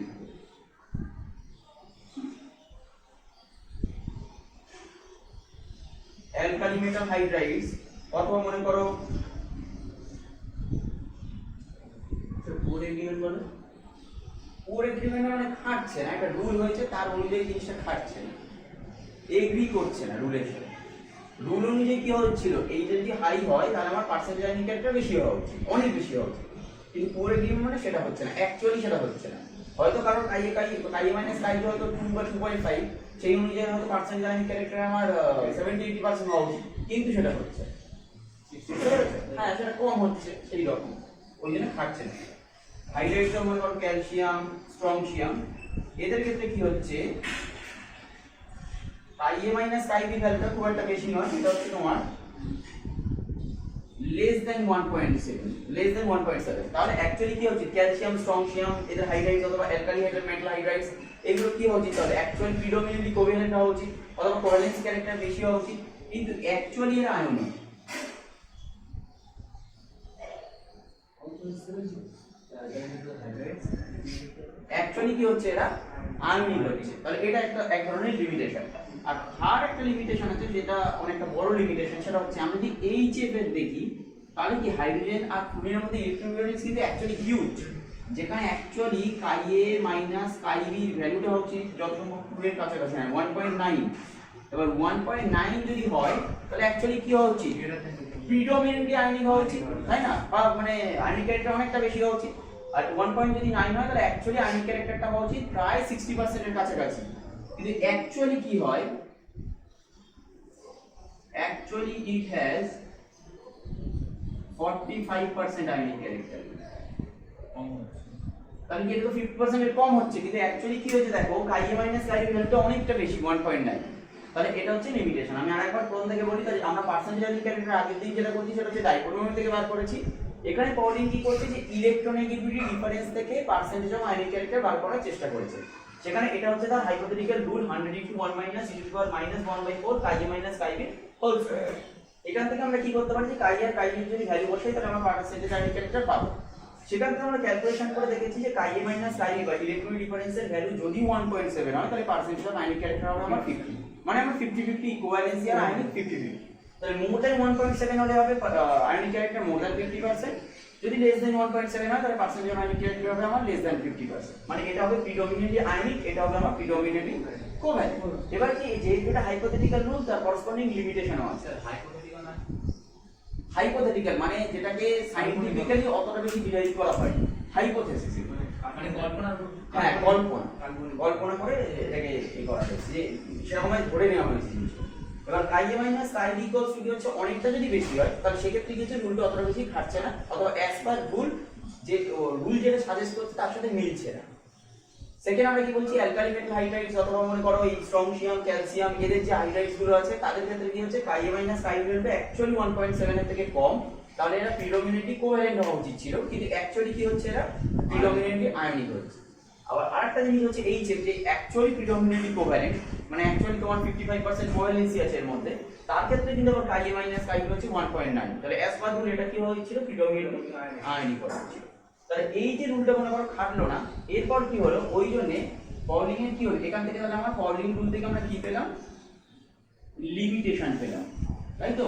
অ্যালকালি মেটাল হাইড্রাইডস, অথবা মনে করো পুয়ার এগ্রিমেন্ট মানে পুয়ার এগ্রিমেন্ট মানে খাটছে না, একটা রুল হয়েছে তার অনুযায়ী জিনিসটা খাটছে না, এগ্রি করছে না রুলের সাথে। রুল অনুযায়ী কি হচ্ছিল, এইটা যদি হাই হয় তাহলে আমার পার্সেন্টেজ আয়নিক ক্যারেক্টার বেশি হওয়া উচিত, অনেক বেশি হওয়া উচিত। কিন্তু পুয়ার এগ্রিমেন্ট মানে সেটা হচ্ছে না, অ্যাকচুয়ালি সেটা হচ্ছে না। হয়তো কারণ কাই মাইনাস কাই হয়তো 2 বা 2.5, সেই অনুযায়ী হয়তো পার্সেন্টেজ আয়নিক ক্যারেক্টার আমার 70-80% হওয়া উচিত, কিন্তু সেটা হচ্ছে না। হ্যাঁ, সেটা কম হচ্ছে সেই রকম, ওই জন্য খাটছে না। হাইড্রাইডস মনে করো ক্যালসিয়াম, স্ট্রংসিয়াম, এদের ক্ষেত্রে কি হচ্ছে, কাই এ মাইনাস কাই বি ভ্যালুটা খুব একটা বেশি নয়, এটা হচ্ছে তোমার less than 1.7। তাহলে অ্যাকচুয়ালি কি হচ্ছে, ক্যালসিয়াম, স্ট্রংসিয়াম, এদের হাইড্রাইডস অথবা অ্যালকালি হাইড্রাইড মেটাল হাইড্রাইডস, এগুলো কি হচ্ছে তাহলে অ্যাকচুয়ালি প্রিডমিনেন্টলি কোভ্যালেন্ট হওয়া উচিত অথবা কোভ্যালেন্স ক্যারেক্টার বেশি হওয়া উচিত, কিন্তু অ্যাকচুয়ালি এরা আয়নিক। অ্যাকচুয়ালি কি হচ্ছে, এরা আয়নিক হচ্ছে। তাহলে এটা একটা এক ধরনের লিমিটেশন। আর থার্ড একটা লিমিটেশন আছে, যেটা অনেকটা বড় লিমিটেশন, সেটা হচ্ছে আমরা যদি এইচএফ এর দেখি, তাহলে কি হাইড্রোজেন আর ফ্লুরিনের মধ্যে ইলেকট্রন ডিফারেন্স কিন্তু অ্যাকচুয়ালি হিউজ, যেখানে actually chi A minus chi B ভ্যালুটা হচ্ছে যত সম্ভব ফ্লুরিনের কাছাকাছি, 1.9। এবার 1.9 যদি হয় তাহলে অ্যাকচুয়ালি কি হওয়া উচিত, প্রিডমিনেন্টলি আয়নিক হওয়া উচিত, তাই না? বা মানে আয়নিক ক্যারেক্টার অনেকটা বেশি হওয়া উচিত। আর 1.9 হয় তাহলে অ্যাকচুয়ালি আয়নিক ক্যারেক্টারটা হওয়া উচিত প্রায় 60% এর কাছাকাছি। কিন্তু অ্যাকচুয়ালি কি হয়, actually it has 45% ionic character. তাহলে কি এটা তো 50% এর কম হচ্ছে, কিন্তু অ্যাকচুয়ালি কি হচ্ছে দেখো, কাই এ মাইনাস কাই বি ভ্যালুটা অনেকটা বেশি 1.9। তাহলে এটা হচ্ছে লিমিটেশন। আমি আরেকবার প্রথম থেকে বলি, তাহলে আমরা পার্সেন্টেজ আয়নিক ক্যারেক্টার আগের দিন যেটা করছি সেটা হচ্ছে ডাইপোটোমিক থেকে বার করেছি। এখানে পলিন কি করছে, যে ইলেকট্রোনেগেটিভিটি ডিফারেন্স থেকে পার্সেন্টেজ অফ আয়নিক ক্যারেক্টার বার করার চেষ্টা করেছে। সেখানে এটা হচ্ছে তার hypothetical rule 100 * 1 - (e⁻⁻1/4 chi A minus chi B whole square. এখান থেকে আমরা কি করতে পারি, যে কাই আর কাই বি যদি ভ্যালু বসাই তাহলে আমরা পার্সেন্টেজ আয়নিক ক্যারেক্টার পাবো। সেখান থেকে আমরা ক্যালকুলেশন করে দেখেছি যে কাই এ মাইনাস কাই বি বা ইলেকট্রনিক ডিফারেন্সের ভ্যালু যদি 1.7 হয় তাহলে পার্সেন্টেজ অফ আয়নিক ক্যারেক্টার হবে আমার 50, মানে আমরা 50-50 ইকুইভ্যালেন্সি আর আয়নিক 50-50। তাহলে মোর দ্যান 1.7 হলে হবে আয়নিক ক্যারেক্টার মোর দ্যান 50%, যদি লেস দ্যান 1.7 হয় তাহলে পার্সেন্টেজ অফ আয়নিক ক্যারেক্টার হবে আমার লেস দ্যান 50%, মানে এটা হবে প্রিডমিনেন্টলি আয়নিক, এটা হবে আমার প্রিডমিনেন্টলি কোভ্যালেন্ট। এবার কি যেহেতু এটা হাইপোথেটিক্যাল রুল, তার করসপন্ডিং লিমিটেশনও আছে। হাইপোথেটিক্যাল মানে যেটাকে সায়েন্টিফিক্যালি অতটা বেশি ডিরাইভ করা হয়, হাইপোথেসিস মানে কল্পনা হ্যাঁ কল্পনা করে এটাকে করা হয়েছে, যে সেরকম ধরে নেওয়া হয়েছে জিনিসটা। এবার chi A minus chi B equals to হচ্ছে অনেকটা যদি বেশি হয় তাহলে সেক্ষেত্রে কি হচ্ছে, রুলটা অতটা বেশি খাটছে না, অথবা অ্যাজ পার রুল যে রুল যেটা সাজেস্ট করছে তার সাথে মিলছে না। সেকেন্ড আমরা কি বলছি, অ্যালকালি মেটাল হাইড্রাইডস অথবা মনে করো এই স্ট্রংসিয়াম, ক্যালসিয়াম, এদের যে হাইড্রাইডস গুলো আছে তাদের ক্ষেত্রে কি হচ্ছে, কাই এ মাইনাস কাই বি ভ্যালুটা অ্যাকচুয়ালি 1.7 এর থেকে কম, তাহলে এরা প্রিডমিনেন্টলি কোভ্যালেন্ট হওয়া উচিত ছিল, কিন্তু অ্যাকচুয়ালি কি হচ্ছে, এরা প্রিডমিনেন্টলি আয়নিক হচ্ছে। আবার আরেকটা জিনিস হচ্ছে এইচএফ, যে অ্যাকচুয়ালি প্রিডমিনেন্টলি কোভ্যালেন্ট, মানে অ্যাকচুয়ালি তোমার 55% কোভ্যালেন্সি আছে এর মধ্যে, তার ক্ষেত্রে কিন্তু আবার কাই মাইনাস কাই হচ্ছে 1.9, তাহলে অ্যাজ পার রুল এটা কি হয়েছিল, প্রিডমিনেন্টলি আয়নিক করা হয়েছিল। তাহলে এই যে রুলটা মনে করো খাটলো না, এরপর কি হলো, ওই জন্যে পাউলিং এর কি হলো, এখান থেকে তাহলে আমরা পাউলিং রুল থেকে আমরা কি পেলাম, লিমিটেশন পেলাম, তাই তো?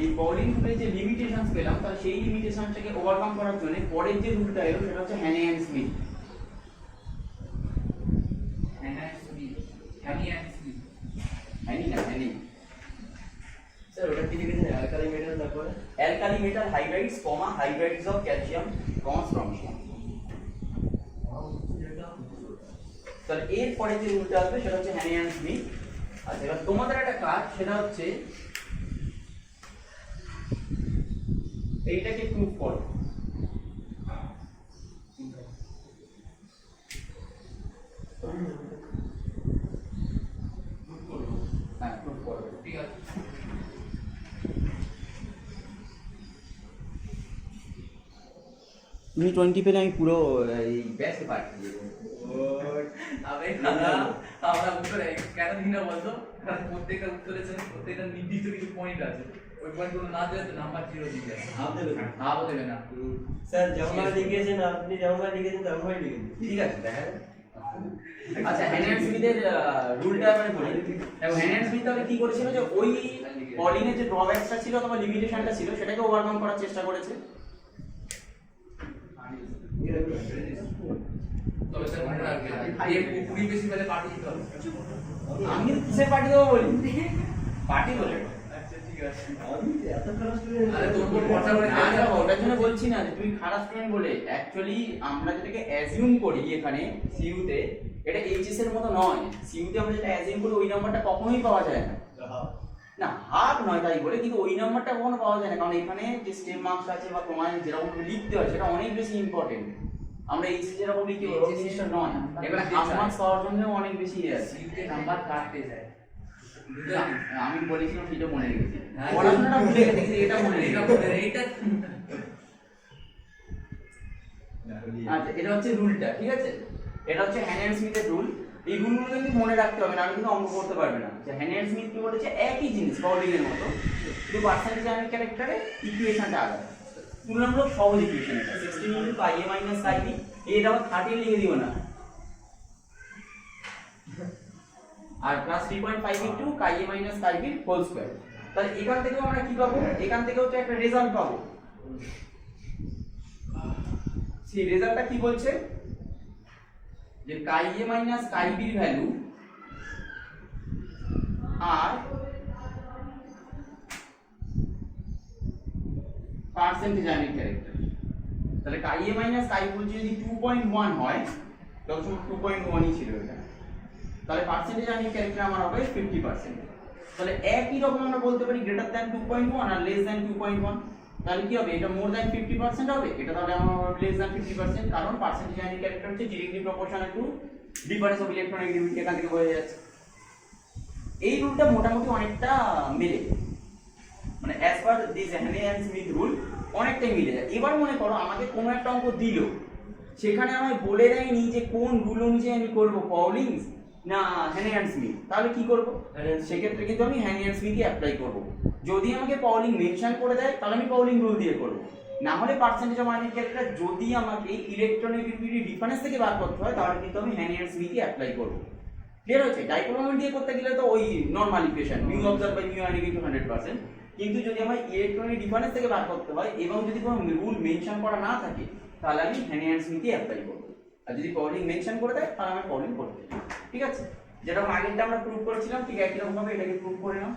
এই পাউলিং রুলের যে লিমিটেশন পেলাম, তাহলে সেই লিমিটেশনটাকে ওভারকাম করার জন্য পরের যে রুলটা এলো সেটা হচ্ছে হ্যানি অ্যান্ড স্মিথ। স্যার ওটা কি লিখেছেন? অ্যালকালি মেটাল, তারপরে alkali metal hydrides, hydrides of calcium, strontium. তাহলে এর পরে যে রুলটা আসবে সেটা হচ্ছে হ্যানি অ্যান্ড স্মিথ। আচ্ছা, এবার তোমাদের একটা কাজ, সেটা হচ্ছে এইটাকে প্রুফ করো। হ্যাঁ, প্রুফ করো, ঠিক আছে। তুমি 20 পেলে আমি পুরো এই ব্যাচে পাঠিয়ে দেবো। আমরা উত্তরে কেন দিই না বলতো, কারণ প্রত্যেকটা উত্তরের জন্য প্রত্যেকটা নির্দিষ্ট কিছু পয়েন্ট আছে, ওই পয়েন্টগুলো না দিলে তো নাম্বার 0 দিবে, হাফ দেবে না। হাফও দেবে না। স্যার যেমন লিখেছেন আপনি, যেমন লিখেছেন তেমনই লিখেছেন। ঠিক আছে, দেখা যাবে। আচ্ছা, হ্যানি অ্যান্ড স্মিথের রুলটা এবারে বলি। দেখো হ্যানি অ্যান্ড স্মিথ তাহলে কি করেছিল, যে ওই পলিনের যে ড্রব্যাকসটা ছিল অথবা লিমিটেশনটা ছিল সেটাকে ওভারকাম করার চেষ্টা করেছে। তবে স্যার মনে রাখবেন, এই 20 বেশি পেলে পার্টি দিতে হবে। আমি কিসে পার্টি দেবো বলি, পার্টি বলে। আচ্ছা ঠিক আছে। আমি এত খারাপ স্টুডেন্ট। আরে তোর উপর ভরসা করে না, না, ওটার জন্য বলছি না যে তুমি খারাপ স্টুডেন্ট বলে। অ্যাকচুয়ালি আমরা যেটাকে অ্যাজিউম করি এখানে সিইউতে, এটা এইচএস এর মতো নয়। সিইউতে আমরা যেটা অ্যাজিউম করি ওই নাম্বারটা কখনোই পাওয়া যায় না। না, হাফ নয় তাই বলে, কিন্তু ওই নাম্বারটা কখনো পাওয়া যায় না, কারণ এখানে যে স্টেপ মার্কস আছে বা তোমার যেরকম লিখতে হয় সেটা অনেক বেশি ইম্পর্টেন্ট। আমরা এইচএস যেরকম লিখি ওই জিনিসটা নয়, এবার হাফ মার্কস পাওয়ার জন্য অনেক বেশি ইয়ে আছে। সিউতে নাম্বার কাটতে যায়। না, আমি বলেছিলাম সেটা মনে রেখেছি, হ্যাঁ, পড়াশোনাটা ভুলে গেছি কিন্তু এটা মনে রেখেছি। এইটা আচ্ছা, এটা হচ্ছে রুলটা, ঠিক আছে? এটা হচ্ছে হ্যানি অ্যান্ড স্মিথের রুল। এই রুলগুলো কিন্তু মনে রাখতে হবে, না আমি কিন্তু অঙ্ক করতে পারবে না। যে হ্যানি অ্যান্ড স্মিথ কি বলেছে, একই জিনিস পাউলিং এর মতো, কিন্তু পার্সেন্টেজ অ্যান্ড ক্যারেক্টারে ইকুয়েশনটা আলাদা। তুলনামূলক সহজ ইকুয়েশন এটা, 16 into chi A minus chi B. এটা আবার 13 লিখে দিও না। আর plus 3.5 into chi A minus chi B whole square. তাহলে এখান থেকেও আমরা কি পাবো, এখান থেকেও তো একটা রেজাল্ট পাবো। সেই রেজাল্টটা কি বলছে, যে কাই এ মাইনাস কাই বির ভ্যালু আর পার্সেন্টেজ আয়নিক ক্যারেক্টার। তাহলে কাই এ মাইনাস কাই বলছে যদি 2.1 হয়, তখন 2.1ই ছিল এটা, তাহলে পার্সেন্টেজ আয়নিক ক্যারেক্টার আমার হবে 50%। তাহলে একই রকম আমরা বলতে পারি গ্রেটার দ্যান 2.1 আর লেস দ্যান 2.1। তাহলে কি হবে, এটা মোর দ্যান 50% হবে, এটা তাহলে আমার লেস দ্যান 50%, কারণ পার্সেন্টেজ আয়নিক ক্যারেক্টার হচ্ছে directly proportional to difference of electronegativity, এখান থেকে বোঝা যাচ্ছে। এই রুলটা মোটামুটি অনেকটা মেলে, মানে as per this Hannay and Smith rule অনেকটাই মিলে যায়। এবার মনে করো আমাকে কোনো একটা অঙ্ক দিল, সেখানে আমায় বলে দেয়নি যে কোন রুল অনুযায়ী আমি করব, পাউলিং না হ্যানি অ্যান্ড স্মিথ, তাহলে কি করব, সেক্ষেত্রে কিন্তু আমি হ্যানি অ্যান্ড স্মিথই অ্যাপ্লাই করব। যদি আমাকে পাউলিং মেনশন করে দেয় তাহলে আমি পাউলিং রুল দিয়ে করব, না হলে পার্সেন্টেজ অফ আয়নিক ক্যারেক্টার যদি আমাকে ইলেকট্রনেগেটিভিটি ডিফারেন্স থেকে বার করতে হয় তাহলে কিন্তু আমি হ্যানি অ্যান্ড স্মিথই অ্যাপ্লাই করব। ক্লিয়ার হচ্ছে? ডাইপোল মোমেন্ট দিয়ে করতে গেলে তো ওই normal equation mu observed by mu ionic into 100%, কিন্তু যদি আমার ইলেকট্রনিক ডিফারেন্স থেকে বার করতে হয় এবং যদি কোনো রুল মেনশন করা না থাকে তাহলে আমি হ্যানি অ্যান্ড স্মিথই অ্যাপ্লাই করব। আর যদি পাউলিং মেনশন করে দেয় তাহলে আমি পাউলিং করব। ঠিক আছে? যেরকম আগেরটা আমরা প্রুভ করেছিলাম ঠিক একই রকম ভাবে এটাকে প্রুভ করে নাও।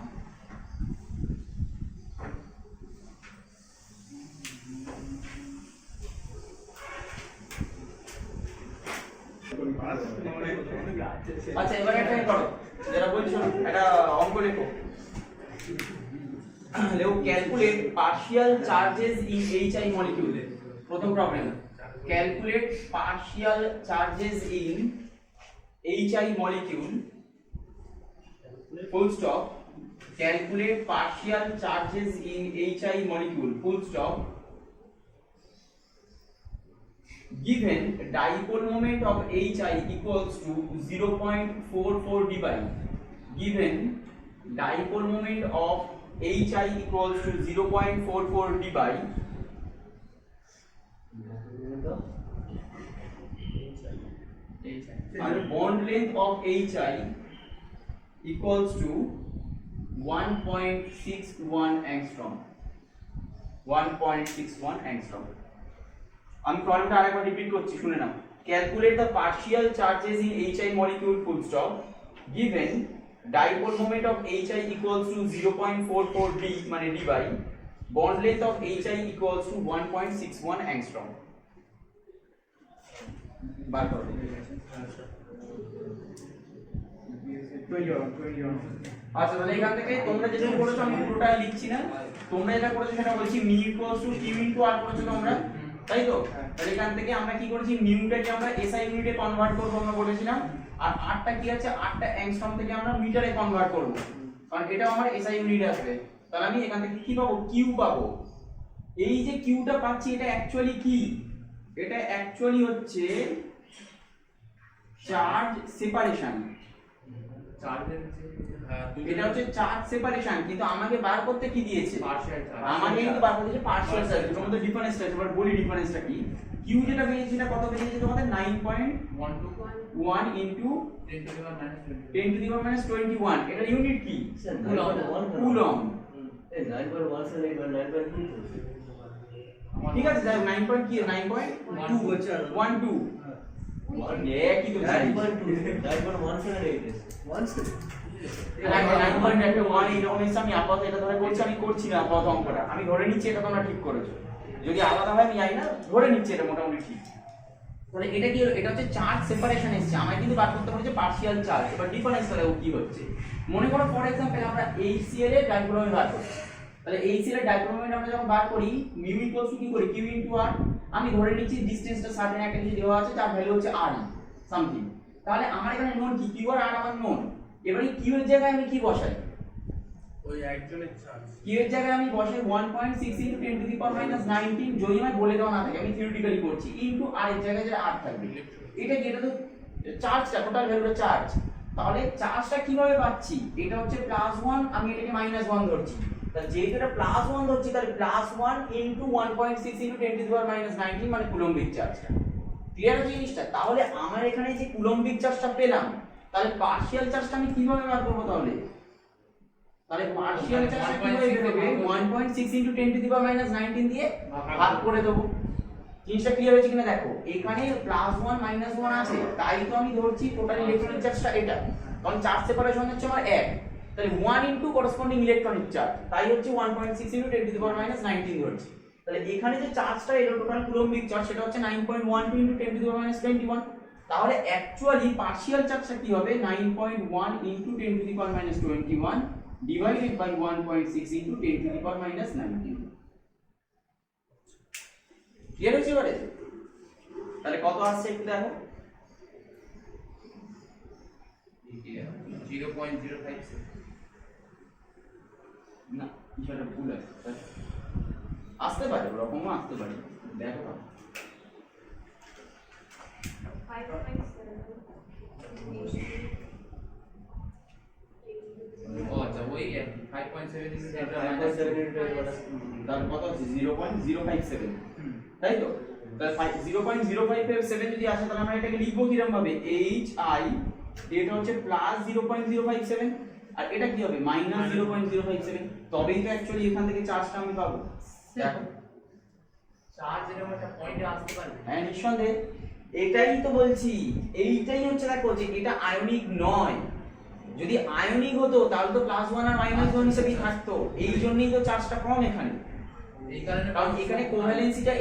আচ্ছা, এবারে একটা করো, যেটা বলছো একটা অঙ্ক লেখো। লেখো calculate partial charges in HI molecule. প্রথম problem, calculate partial charges in HI molecule full stop calculate partial charges in HI molecule full stop given dipole moment of HI equals to 0.44 dpi given dipole moment of HI equals to 0.44 dpi and bond length of HI equals to 1.61 angstrom 1.61 angstrom আমি প্রবলেমটা আরেকবার repeat করছি শুনে নাও calculate the partial charges in HI molecule full stop given dipole moment of HI equals to 0.44 d মানে d by bond length of HI equals to 1.61 angstrom বার করো 21 আচ্ছা তাহলে এখান থেকে তোমরা যেটা করেছো আমি পুরোটা লিখছি না তোমরা যেটা করেছো সেটা বলছি mu equals to q into r করেছো তোমরা তাই তো তাহলে এখান থেকে আমরা কি করেছি মিউটাকে আমরা SI ইউনিটে কনভার্ট করব আমরা বলেছিলাম আর rটা কি আছে rটা অ্যাংস্ট্রম থেকে আমরা মিটারে কনভার্ট করব কারণ এটা আমার SI ইউনিটে আসবে তাহলে আমি এখান থেকে কি পাবো q পাবো এই যে qটা পাচ্ছি এটা অ্যাকচুয়ালি কি এটা অ্যাকচুয়ালি হচ্ছে চার্জ সেপারেশন চার্জের এটা হচ্ছে চার্জ সেপারেশন কিন্তু আমাকে বার করতে কি দিয়েছে পার্শিয়াল চার্জ আমাকে কিন্তু বার করতে দিয়েছে পার্শিয়াল চার্জ এর মধ্যে ডিফারেন্সটা আছে এবার বলি ডিফারেন্সটা কি q যেটা বেরিয়েছে এটা কত বেরিয়েছে তোমাদের 9.1 into 10 to the power minus 21 এটা ইউনিট কি কুলম ঠিক আছে যাই 9 পয়েন্ট কি 9.2 কি তো 9.1 এরকম এসে আমি আপাতত এটা ধরে বলছি আমি করছি না আপাতত অঙ্কটা আমি ধরে নিচ্ছি এটা তোমরা ঠিক করেছো যদি আলাদা হয় আমি জানি না ধরে নিচ্ছি এটা মোটামুটি ঠিক তাহলে এটা কি হলো এটা হচ্ছে চার্জ সেপারেশন এসেছে আমায় কিন্তু বার করতে বলেছে পার্শিয়াল চার্জ এবার ডিফারেন্স তাহলে কি হচ্ছে মনে করো ফর एग्जांपल আমরা HCl এর ডাইপোল মোমেন্ট বার করছি তাহলে HCl এর ডাইপোল মোমেন্ট আমরা যখন বার করি মিউ ইকুয়ালস টু কি করি q ইনটু r আমি ধরে নিচ্ছি ডিসটেন্সটা সার্টেন একটা কিছু দেওয়া আছে তার ভ্যালু হচ্ছে r সামথিং তাহলে আমার এখানে নোন কি q আর r আমার নোন এবারে q এর জায়গায় আমি কি বসাই ওই একজনের চার্জ q এর জায়গায় আমি বসাই 1.6 into 10 to the power minus 19 যদি আমি বলে দেওয়া না থাকে আমি থিওরিটিক্যালি করছি ইনটু r এর জায়গায় যে r থাকবে এটা কি এটা তো চার্জটা টোটাল ভ্যালুটা চার্জ তাহলে চার্জটা কিভাবে পাচ্ছি এটা হচ্ছে +1 আমি এটাকে -1 ধরছি তাহলে যেহেতু এটা +1 ধরছি তাহলে +1 into 1.6 into 10 to the power minus 19 মানে কুলম্বিক চার্জটা ক্লিয়ার আছে জিনিসটা তাহলে আমার এখানে যে কুলম্বিক চার্জটা পেলাম তাহলে পার্শিয়াল চার্জটা আমি কিভাবে বার করব তাহলে পার্শিয়াল চার্জটা কিভাবে বেরোবে 1.6 into 10 to the power minus 19 দিয়ে ভাগ করে দেব জিনিসটা ক্লিয়ার হয়েছে কিনা দেখো এখানে +1 -1 আছে তাই তো আমি ধরছি টোটাল ইলেকট্রনিক চার্জটা এটা কারণ চার্জ সেপারেশন হচ্ছে আমার 1 তাহলে 1 ইনটু করেসপন্ডিং ইলেকট্রনিক চার্জ তাই হচ্ছে 1.6 into 10 to the power minus 19 ধরছি তাহলে এখানে যে চার্জটা এলো টোটাল কুলম্বিক চার্জ সেটা হচ্ছে 9.12 into 10 to the power minus 21 তাহলে অ্যাকচুয়ালি পার্শিয়াল চার্জটা কি হবে 9.1 into 10 to the power minus 21 divided by 1.6 into 10 to the power minus 19 clear হচ্ছে এবারে তাহলে কত আসছে একটু দেখো 0.057 না বিষয়টা ভুল আছে আসতে পারে ওরকমও আসতে পারে দেখো ও আচ্ছা ওই 5.7 তার কত আছে 0.057 তাই তো তাহলে 0.057 যদি আসে তাহলে আমরা এটাকে লিখবো কিরকম ভাবে HI এটা হচ্ছে +0.057 আর এটা কি হবে -0.057 তবেই তো অ্যাকচুয়ালি এখান থেকে চার্জটা আমি পাবো দেখো চার্জ এরকম একটা পয়েন্টে আসতে পারবে হ্যাঁ নিঃসন্দেহে এটাই তো বলছি এইটাই হচ্ছে দেখো যে এটা আয়নিক নয় যদি আয়নিক হতো তাহলে তো +1 আর -1 হিসেবেই থাকতো এই জন্যই তো চার্জটা কম এখানে এই কারণে কারণ এখানে কোভ্যালেন্সিটা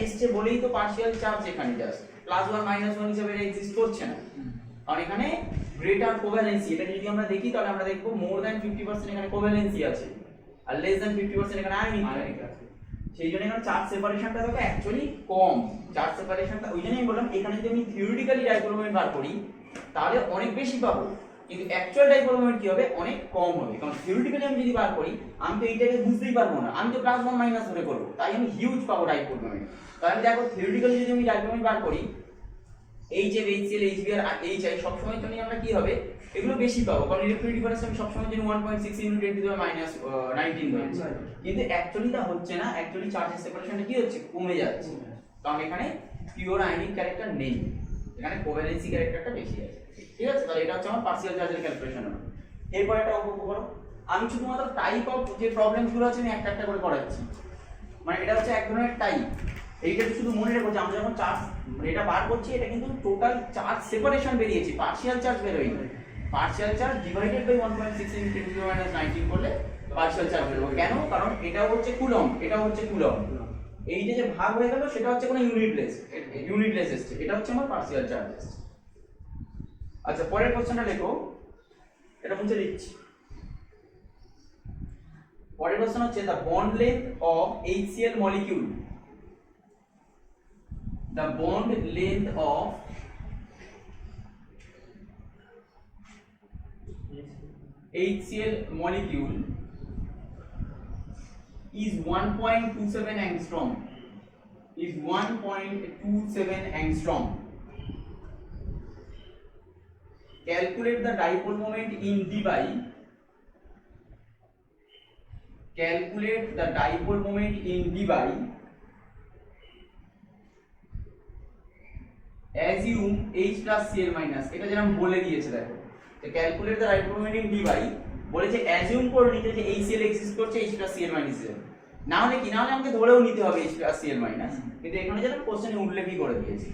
এসছে বলেই তো পার্শিয়াল চার্জ এখানে জাস্ট +1 -1 হিসেবে এক্সিস্ট করছে না কারণ এখানে গ্রেটার কোভ্যালেন্সি এটা যদি আমরা দেখি তাহলে আমরা দেখব মোর দ্যান 50% এখানে কোভ্যালেন্সি আছে আর লেস দ্যান 50% এখানে আয়নিক আছে সেই জন্য এখানে চার্জ সেপারেশনটা দেখো অ্যাকচুয়ালি কম চার্জ সেপারেশনটা ওই জন্যই বললাম এখানে যদি আমি থিওরিটিক্যালি ডাইপোল মোমেন্ট বার করি তাহলে অনেক বেশি পাবো কিন্তু অ্যাকচুয়াল ডাইপোল মোমেন্ট কি হবে, অনেক কম হবে। কারণ থিওরিটিক্যালি আমি যদি বার করি আমি তো এইটাকে বুঝতেই পারবো না, আমি তো প্লাস ওয়ান মাইনাস ধরে করবো, তাই আমি হিউজ পাবো ডাইপোল মোমেন্ট। তাহলে দেখো থিওরিটিক্যালি যদি আমি ডাইপোল মোমেন্ট বার করি HF, HCl, HBr আর HI সবসময় জন্য আমরা কি হবে, এগুলো বেশি পাবো, কারণ ইলেকট্রন ডিফারেন্স আমি সবসময় জন্য 1.6 × 10⁻⁹ ধরছি। কিন্তু অ্যাকচুয়ালি তা হচ্ছে না, অ্যাকচুয়ালি চার্জের সেপারেশনটা কি হচ্ছে, কমে যাচ্ছে, কারণ এখানে পিওর আয়নিক ক্যারেক্টার নেই, এখানে কোভ্যালেন্সি ক্যারেক্টারটা বেশি আছে। ঠিক আছে, তাহলে এটা হচ্ছে আমার পার্সিয়াল চার্জের ক্যালকুলেশন হলো। এরপর একটা অঙ্ক করো, আমি শুধুমাত্র টাইপ অফ যে প্রবলেমসগুলো আছে আমি একটা একটা করে করাচ্ছি, মানে এটা হচ্ছে এক ধরনের টাইপ। এইটা শুধু মনে রেখো যে আমরা যখন চার্জ এটা বার করছি এটা কিন্তু টোটাল চার্জ সেপারেশন বেরিয়েছে, পার্শিয়াল চার্জ বেরোয়নি। পার্শিয়াল চার্জ ডিভাইডেড বাই 1.6 × 10⁻⁹ করলে পার্শিয়াল চার্জ বেরোবে। কেন? কারণ এটা হচ্ছে কুলম্ব, এটা হচ্ছে কুলম্ব, এইটা যে ভাগ হয়ে গেল সেটা হচ্ছে কোনো ইউনিটলেস এসছে, এটা হচ্ছে আমার পার্শিয়াল চার্জ এসছে। আচ্ছা, পরের কোশ্চেনটা লেখো, এটা মুছে দিচ্ছি। পরের কোশ্চেন হচ্ছে the bond length of HCl molecule, the bond length of HCl molecule is 1.27 angstrom, is 1.27 angstrom. Calculate the dipole moment in dBi, calculate the dipole moment in dBi, assume H plus Cl minus, এটা যেরকম বলে দিয়েছে দেখো, তো calculate the dipole moment in dBi বলেছে assume করে নিতে যে HCl এক্সিস্ট করছে H plus Cl minus এর, না হলে কি, না হলে আমাকে ধরেও নিতে হবে H plus Cl minus, কিন্তু এখানে যেটা কোশ্চেনে উল্লেখই করে দিয়েছে।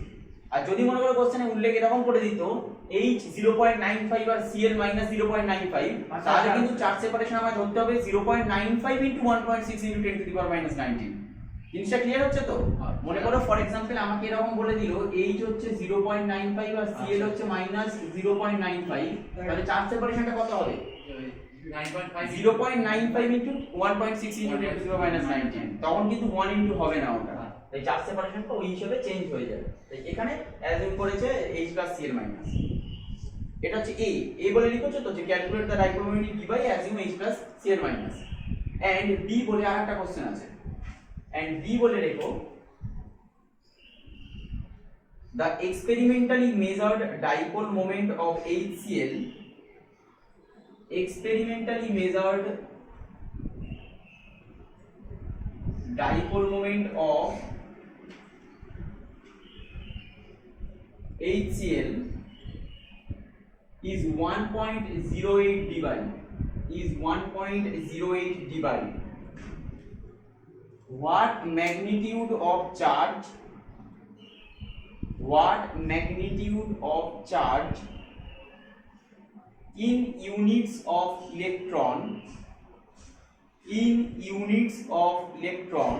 আর যদি মনে করো কোশ্চেনে উল্লেখ এরকম করে দিত H 0.95 আর Cl minus 0.95, তাহলে কিন্তু চার্জ সেপারেশন আমায় ধরতে হবে 0.95 × 1.6 × 10⁻⁹। জিনিসটা ক্লিয়ার হচ্ছে তো? মনে করো ফর এক্সাম্পল আমাকে এরকম বলে দিল H হচ্ছে 0.95 আর Cl হচ্ছে -0.95, তাহলে চার্জ সেপারেশনটা কত হবে? 0.95 × 1.6 × 10⁻⁹, তখন কিন্তু 1 × হবে না ওটা, তাই চার্জ সেপারেশনটা ওই হিসেবে চেঞ্জ হয়ে যাবে। তাই এখানে অ্যাজিউম করেছে H plus Cl minus, এটা হচ্ছে A বলে লিখেছো তো, যে calculate the dipole moment in dBi assume H plus Cl minus, and B বলে আরেকটা কোশ্চেন আছে, and B বলে রেখো the experimentally measured dipole moment of HCl, experimentally measured dipole moment of HCl is 1.08 dBi, is 1.08 dBi. What magnitude of charge, what magnitude of charge in units of electron, in units of electron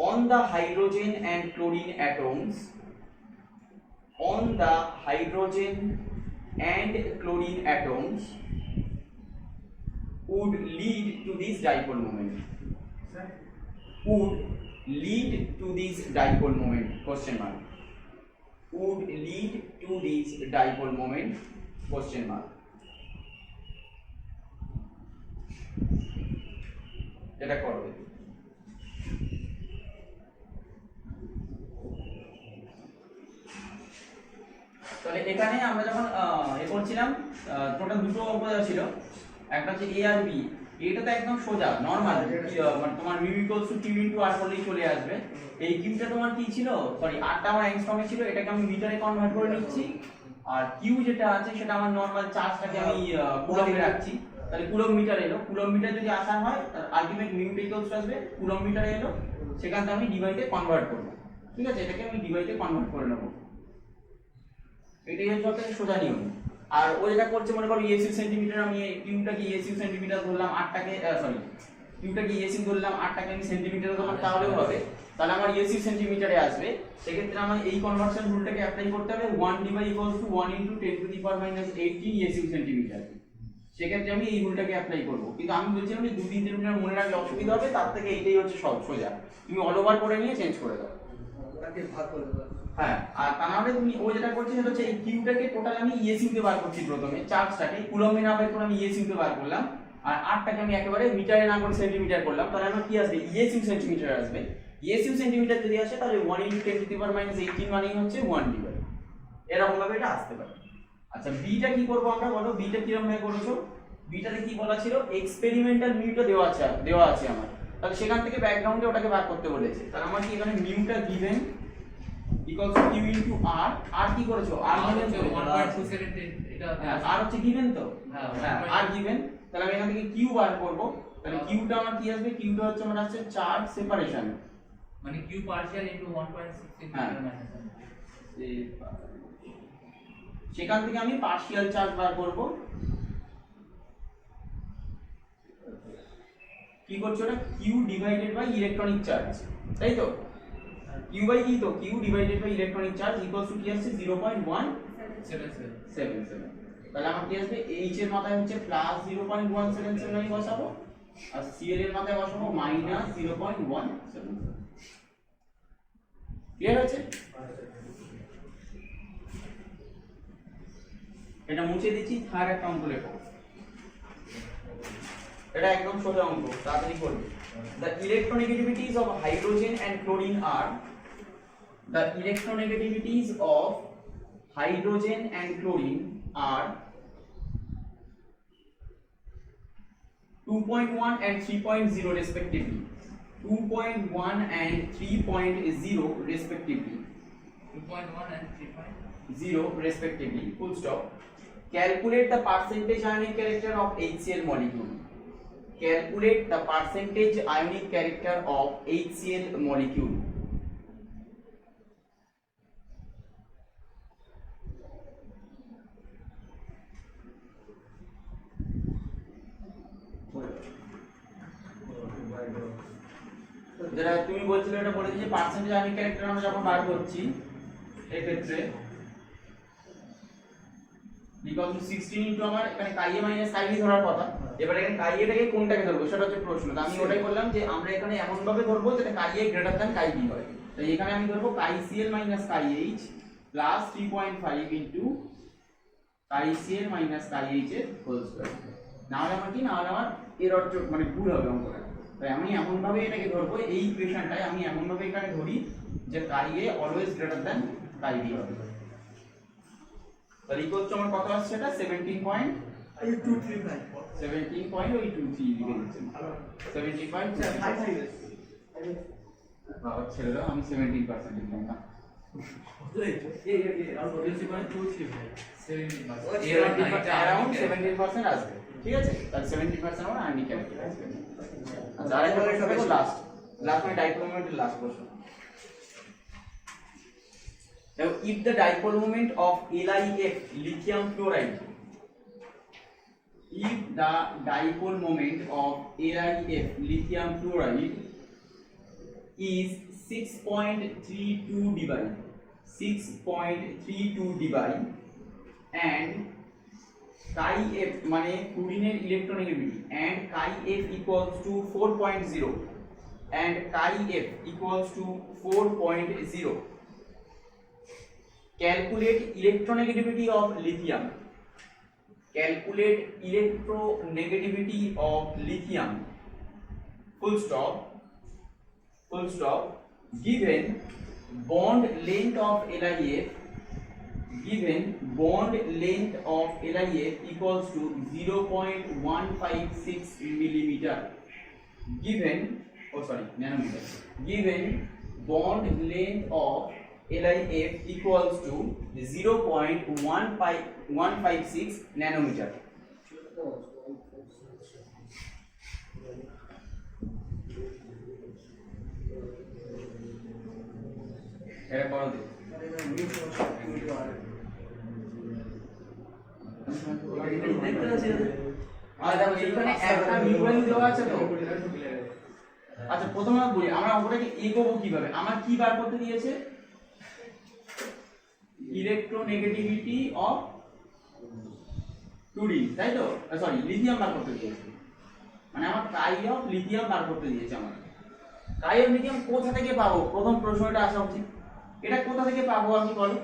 on the hydrogen and chlorine atoms, on the hydrogen and chlorine atoms would lead to this dipole moment, would lead to this dipole moment, question mark, would lead to this dipole moment, question mark. এটা করবে। তাহলে এখানে আমরা যখন করছিলাম total দুটো অঙ্ক ছিল, একটা হচ্ছে A আর B, এটা তো একদম সোজা নরমাল, মানে তোমার μ = Q × R করলেই চলে আসবে। এই কিউটা তোমার কি ছিল, সরি আরটা আমার অ্যাংস্ট্রমে ছিল, এটাকে আমি মিটারে কনভার্ট করে নিচ্ছি, আর কিউ যেটা আছে সেটা আমার নরমাল চার্জটাকে আমি কুলম্বে রাখছি, তাহলে কুলম্ব মিটার এলো, কুলম্ব মিটার যদি আসা হয় তাহলে আলটিমেট মিউটা ইকুয়ালস আসবে কুলম্ব মিটারে এলো, সেখান থেকে আমি ডিভাইতে কনভার্ট করব। ঠিক আছে, এটাকে আমি ডিভাইতে কনভার্ট করে নেব, এটাই হচ্ছে একটা সোজা নিয়ম। আর ও যেটা করছে মনে করো ESU সেন্টিমিটার, আমি কিউটাকে ESU সেন্টিমিটার ধরলাম, আরটাকে সরি কিউটাকে ESU ধরলাম, আরটাকে আমি সেন্টিমিটারে ধরলাম, তাহলেও হবে, তাহলে আমার ESU সেন্টিমিটারে আসবে। সেক্ষেত্রে আমার এই কনভার্সন রুলটাকে অ্যাপ্লাই করতে হবে, 1 dBi = 1 × 10⁻⁸ ESU সেন্টিমিটার। সেক্ষেত্রে আমি এই রুলটাকে অ্যাপ্লাই করব, কিন্তু আমি বলছিলাম যে 2-3 সেন্টিমিটার মনে রাখলে অসুবিধা হবে, তার থেকে এইটাই হচ্ছে সব সোজা, তুমি অল ওভার করে নিয়ে চেঞ্জ করে দাও। কে ভাগ করে দেবো। হ্যাঁ, আর তা নাহলে তুমি ও যেটা করছে সেটা হচ্ছে এই কিউটাকে টোটাল আমি ইএসইউ তে বার করছি প্রথমে, চার্জটাকে কুলম্বে না বের করে আমি ইএসইউ তে বার করলাম, আর 8টাকে আমি একেবারে মিটারে না করে সেন্টিমিটার করলাম, তাহলে আমার কি আসবে ইএসইউ সেন্টিমিটার আসবে। ইএসইউ সেন্টিমিটার যদি আসে তাহলে 1 × 10⁻⁻18 মানেই হচ্ছে 1 ডিভাইড, এরকম ভাবে এটা আসতে পারে। আচ্ছা বিটা কি করব আমরা, বলো বিটা কিরকম ভাবে করেছো? বিটাতে কি বলা ছিল, এক্সপেরিমেন্টাল মিউটা দেওয়া আছে আমার, তাহলে সেখান থেকে ব্যাকগ্রাউন্ডে ওটাকে বার করতে বলেছে, তাহলে আমার কি এখানে মিউটা given equals to q into r, আর কি করেছো আর গিভেন তো 1.273 এটা হ্যাঁ, আর হচ্ছে গিভেন তো হ্যাঁ, হ্যাঁ আর গিভেন, তাহলে আমি এখান থেকে কিউ বার করব, তাহলে কিউটা আমার কি আসবে, কিউটা হচ্ছে আমার আসছে চার্জ সেপারেশন, মানে q পার্শিয়াল ইনটু 1.16 হ্যাঁ। মাইনাস সেখান থেকে আমি পার্শিয়াল চার্জ বার করব, কি করছো ওটা Q divided by electronic charge, তাই তো কিউ বাই কি তো Q divided by electronic charge equals to কি আসছে 0.177, তাহলে আমার কি আসবে এইচ এর মাথায় হচ্ছে প্লাস 0.177 আমি বসাবো, আর সি এর মাথায় বসাবো মাইনাস 0.177। ক্লিয়ার আছে? এটা মুছে দিচ্ছি, থার্ড একটা অঙ্ক লেখো, এটা একদম সোজা অঙ্ক, তাড়াতাড়ি করবে। The electronegativities of hydrogen and chlorine are the electronegativities of hydrogen and chlorine are 2.1 and 3.0 respectively, 2.1 and 3.0 respectively, 2.1 and 3.0 0 respectively, full stop. Calculate the percentage ionic character of HCl molecule. Calculate the percentage ionic character of HCl molecule. যেটা তুমি বলছিলে এটা বলে দিয়েছে percentage ionic character আমরা যখন বার করছি এই ক্ষেত্রে ইকুয়াল টু 16 ইনটু আমার এখানে কাইএ মাইনাস কাইবি ধরার কথা, এবার এখানে কাইএটাকে কোনটাকে ধরবো সেটা হচ্ছে প্রশ্ন, তো আমি ওটাই বললাম যে আমরা এখানে এমন ভাবে ধরবো যাতে কাইএ গ্রেটার দ্যান কাইবি হয়, তো এখানে আমি ধরবো কাইসিএল মাইনাস কাইএইচ প্লাস 3.5 ইনটু কাইসিএল মাইনাস কাইএইচ এর হোল স্কয়ার, না হলে আমার কি না হলে আমার এরর মানে ভুল হবে অঙ্কটা, তাই আমি এমন ভাবে এটাকে ধরবো, এই ইকুয়েশনটাই আমি এমন ভাবে এখানে ধরি যে কাইএ অলওয়েজ গ্রেটার দ্যান কাইবি হবে, তাহলে ইকুয়াল টু আমার কত আসছে এটা 17.235 17.223 লিখে দিচ্ছেন 75 বাবা ছেড়ে দাও, আমি 17% লিখলাম না, around 17% আসবে, ঠিক আছে, তাহলে 17% আমার আর্নিং ক্যাপিটাল আসবে। আচ্ছা আরেকটা প্রশ্ন দেখো, লাস্ট মানে ডাইপোল মোমেন্টের লাস্ট প্রশ্ন। Now, if the dipole moment of LiF lithium fluoride, if the dipole moment of LiF lithium fluoride is 6.32 dBi and chi f মানে ফ্লুরিনের electronegativity and chi f equals to 4.0 and chi f equals to 4.0, calculate electronegativity of lithium. Calculate electronegativity of lithium. Full stop. Given bond length of LiF. Given bond length of LiF equals to 0.156 millimeter. Given nanometer. Given bond length of LiF equals to 0.156 nanometer. এটা করো দিই। আর দেখো এখানে একটা mu value দেওয়া আছে তো। আচ্ছা প্রথমে বলি আমরা অঙ্কটাকে এগোবো কিভাবে, আমার কি বার করতে দিয়েছে, ইলেকট্রোনেগেটিভিটি অফ ফ্লুরিন, তাই তো, সরি লিথিয়াম বার করতে দিয়েছে, মানে আমার কাই অফ লিথিয়াম বার করতে দিয়েছে। আমার কাই অফ লিথিয়াম কোথা থেকে পাবো, প্রথম প্রশ্নটা আসা উচিত, এটা কোথা থেকে পাবো আমি বলো?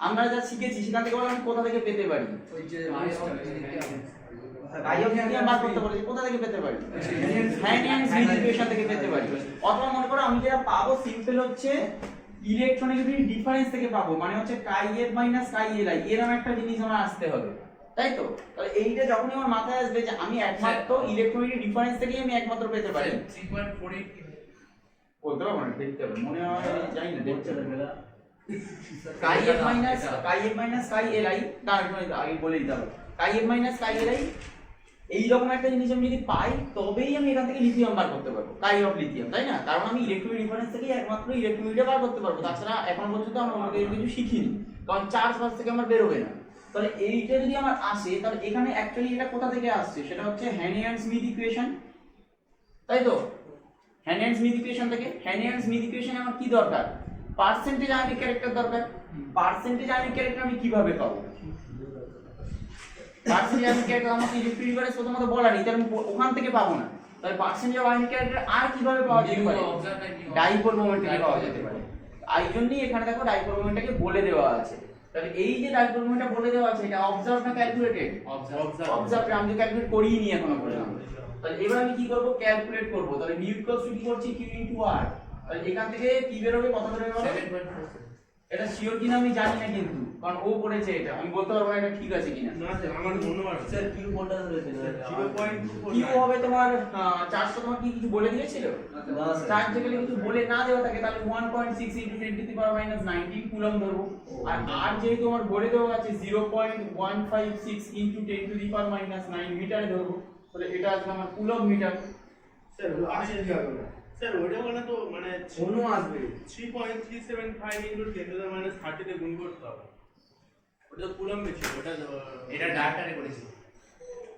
আমরা যা শিখেছি সেখান থেকে বলো আমি কোথা থেকে পেতে পারি? ওই যে কাই অফ মিডিয়াম বার করতে বলে কোথা থেকে পেতে পারি? হ্যান্ড স্মিথ ইকুয়েশন থেকে পেতে পারি। অথবা মনে করো আমি যেটা পাবো সিম্পল হচ্ছে ইলেকট্রোনেগেটিভ ডিফারেন্স থেকে পাবো, মানে হচ্ছে chi F minus chi L I, এরকম একটা জিনিস আমার আসতে হবে, তাই তো? তাহলে এইটা যখনই আমার মাথায় আসবে যে আমি একমাত্র ইলেকট্রোনেগেটিভ ডিফারেন্স থেকেই আমি একমাত্র পেতে পারি, 3.48 বলতে পারবো না, দেখতে হবে, মনে হয় জানি না, দেখতে হবে। Chi F minus chi L I, না আগে বলে দিতে হবে, chi F minus chi L I এইরকম একটা জিনিস আমি যদি পাই তবেই আমি এখান থেকে লিথিয়াম বার করতে পারবো, কাই অফ লিথিয়াম, তাই না? কারণ আমি ইলেকট্রনিক ডিফারেন্স থেকে একমাত্র ইলেকট্রনিকটা বার করতে পারবো, তাছাড়া এখন পর্যন্ত আমরা অন্য কিছু শিখিনি, কারণ চার্জ বাস থেকে আমার বেরোবে না। তাহলে এইটা যদি আমার আসে তাহলে এখানে অ্যাকচুয়ালি এটা কোথা থেকে আসছে? সেটা হচ্ছে হ্যানিয়ান স্মিথ ইকুয়েশন, তাই তো? হ্যানিয়ান স্মিথ ইকুয়েশন থেকে। হ্যানিয়ান স্মিথ ইকুয়েশনে আমার কি দরকার? পার্সেন্টেজ আয়নিক ক্যারেক্টার দরকার। পার্সেন্টেজ আয়নিক ক্যারেক্টার আমি কিভাবে পাবো? পার্সেন্টেজ আয়নিক ক্যারেক্টার আমাকে ইলেকট্রিক ডিভাইস প্রথমত বলা নেই, তাহলে ওখান থেকে পাবো না। তাহলে পার্সেন্টেজ আয়নিক ক্যারেক্টার আর কিভাবে পাওয়া যেতে পারে? ডাইপোল মোমেন্ট থেকে পাওয়া যেতে পারে। এই জন্যই এখানে দেখো ডাইপোল মোমেন্টটাকে বলে দেওয়া আছে। তাহলে এই যে ডাইপোল মোমেন্টটা বলে দেওয়া আছে, এটা অবজার্ভ না ক্যালকুলেটেড? অবজার্ভ। আমি ক্যালকুলেট করিই নি এখনো পর্যন্ত। তাহলে এবার আমি কি করব? ক্যালকুলেট করব। তাহলে মিউ ইকুয়ালস টু কি করছি? q into r। তাহলে এখান থেকে কি বের হবে? কত বের হবে? 7.47। এটা শিওর কিনা আমি জানি না, কিন্তু কারণ ও করেছে এটা, আমি বলতে পারবো না এটা ঠিক আছে কিনা। না স্যার আমার মনে হয় স্যার কিউ কোনটা ধরেছেন? 0.24 কি হবে তোমার? চার্জ তো তোমার কি কিছু বলে দিয়েছিল? না স্যার। চার্জ থেকে কিছু বলে না দেওয়া থাকে তাহলে 1.6 × 10⁻⁹ কুলম্ব ধরবো। আর আর যেহেতু আমার বলে দেওয়া আছে 0.156 × 10⁻⁹ মিটারে ধরবো, তাহলে এটা আসবে আমার কুলম্ব মিটার। স্যার আসে কি হবে? স্যার ওইটা মানে তো মানে অন্য আসবে 3.375 × 10⁻30 তে গুণ করতে হবে। ওটা তো কুলম্বে ছিল, ওটা এটা ডাটারে করেছি।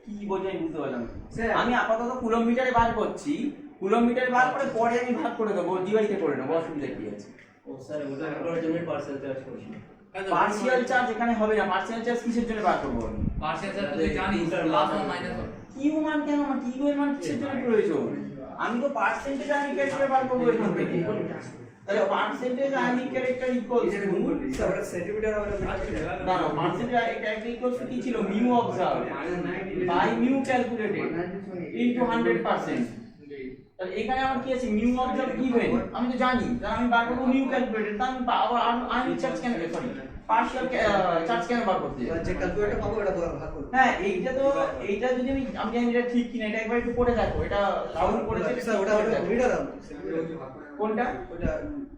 কি বলছি আমি বুঝতে পারলাম না। স্যার আমি আপাতত কুলম্ব মিটারে বার করছি, কুলম্ব মিটারে বার করে পরে আমি ভাগ করে দেবো, ডিভাইডে করে নেবো, অসুবিধা কি আছে? ও স্যার ওটা করার জন্য পার্সেল চার্জ করছি। পার্শিয়াল চার্জ এখানে হবে না। পার্শিয়াল চার্জ কিসের জন্য বার করবো আমি? পার্সেন্ট স্যার তুই জানিস প্লাস আর মাইনাস হবে। কিউ মান কেন? আমার কিউ এর মান কিসের জন্য প্রয়োজন? আমি তো পার্সেন্টেজ আয়নিক ক্যারেক্টার বার করবো এখান থেকে। তাহলে percentage ionic character equals to, sir ওটা সেন্টিমিটার হবে না না, percentage ionic character equals to কি ছিল? Mu observed by mu calculated into 100%। তাহলে এখানে আমার কি আছে? মিউ অবজার্ভ গিভেন, আমি তো জানি, তাহলে আমি বার করব মিউ ক্যালকুলেটেড। তাহলে আমি আবার আয়নিক চার্জ কেন, সরি পার্শিয়াল চার্জ কেন বার করতে যাই? যে ক্যালকুলেটর পাবো এটা ভাগ করব। হ্যাঁ এইটা তো, এইটা যদি আমি জানি এটা ঠিক কিনা, এটা একবার একটু পড়ে দেখো, এটা রাহুল করেছে, স্যার ওটা মিটার হবে। কোনটা? ওটা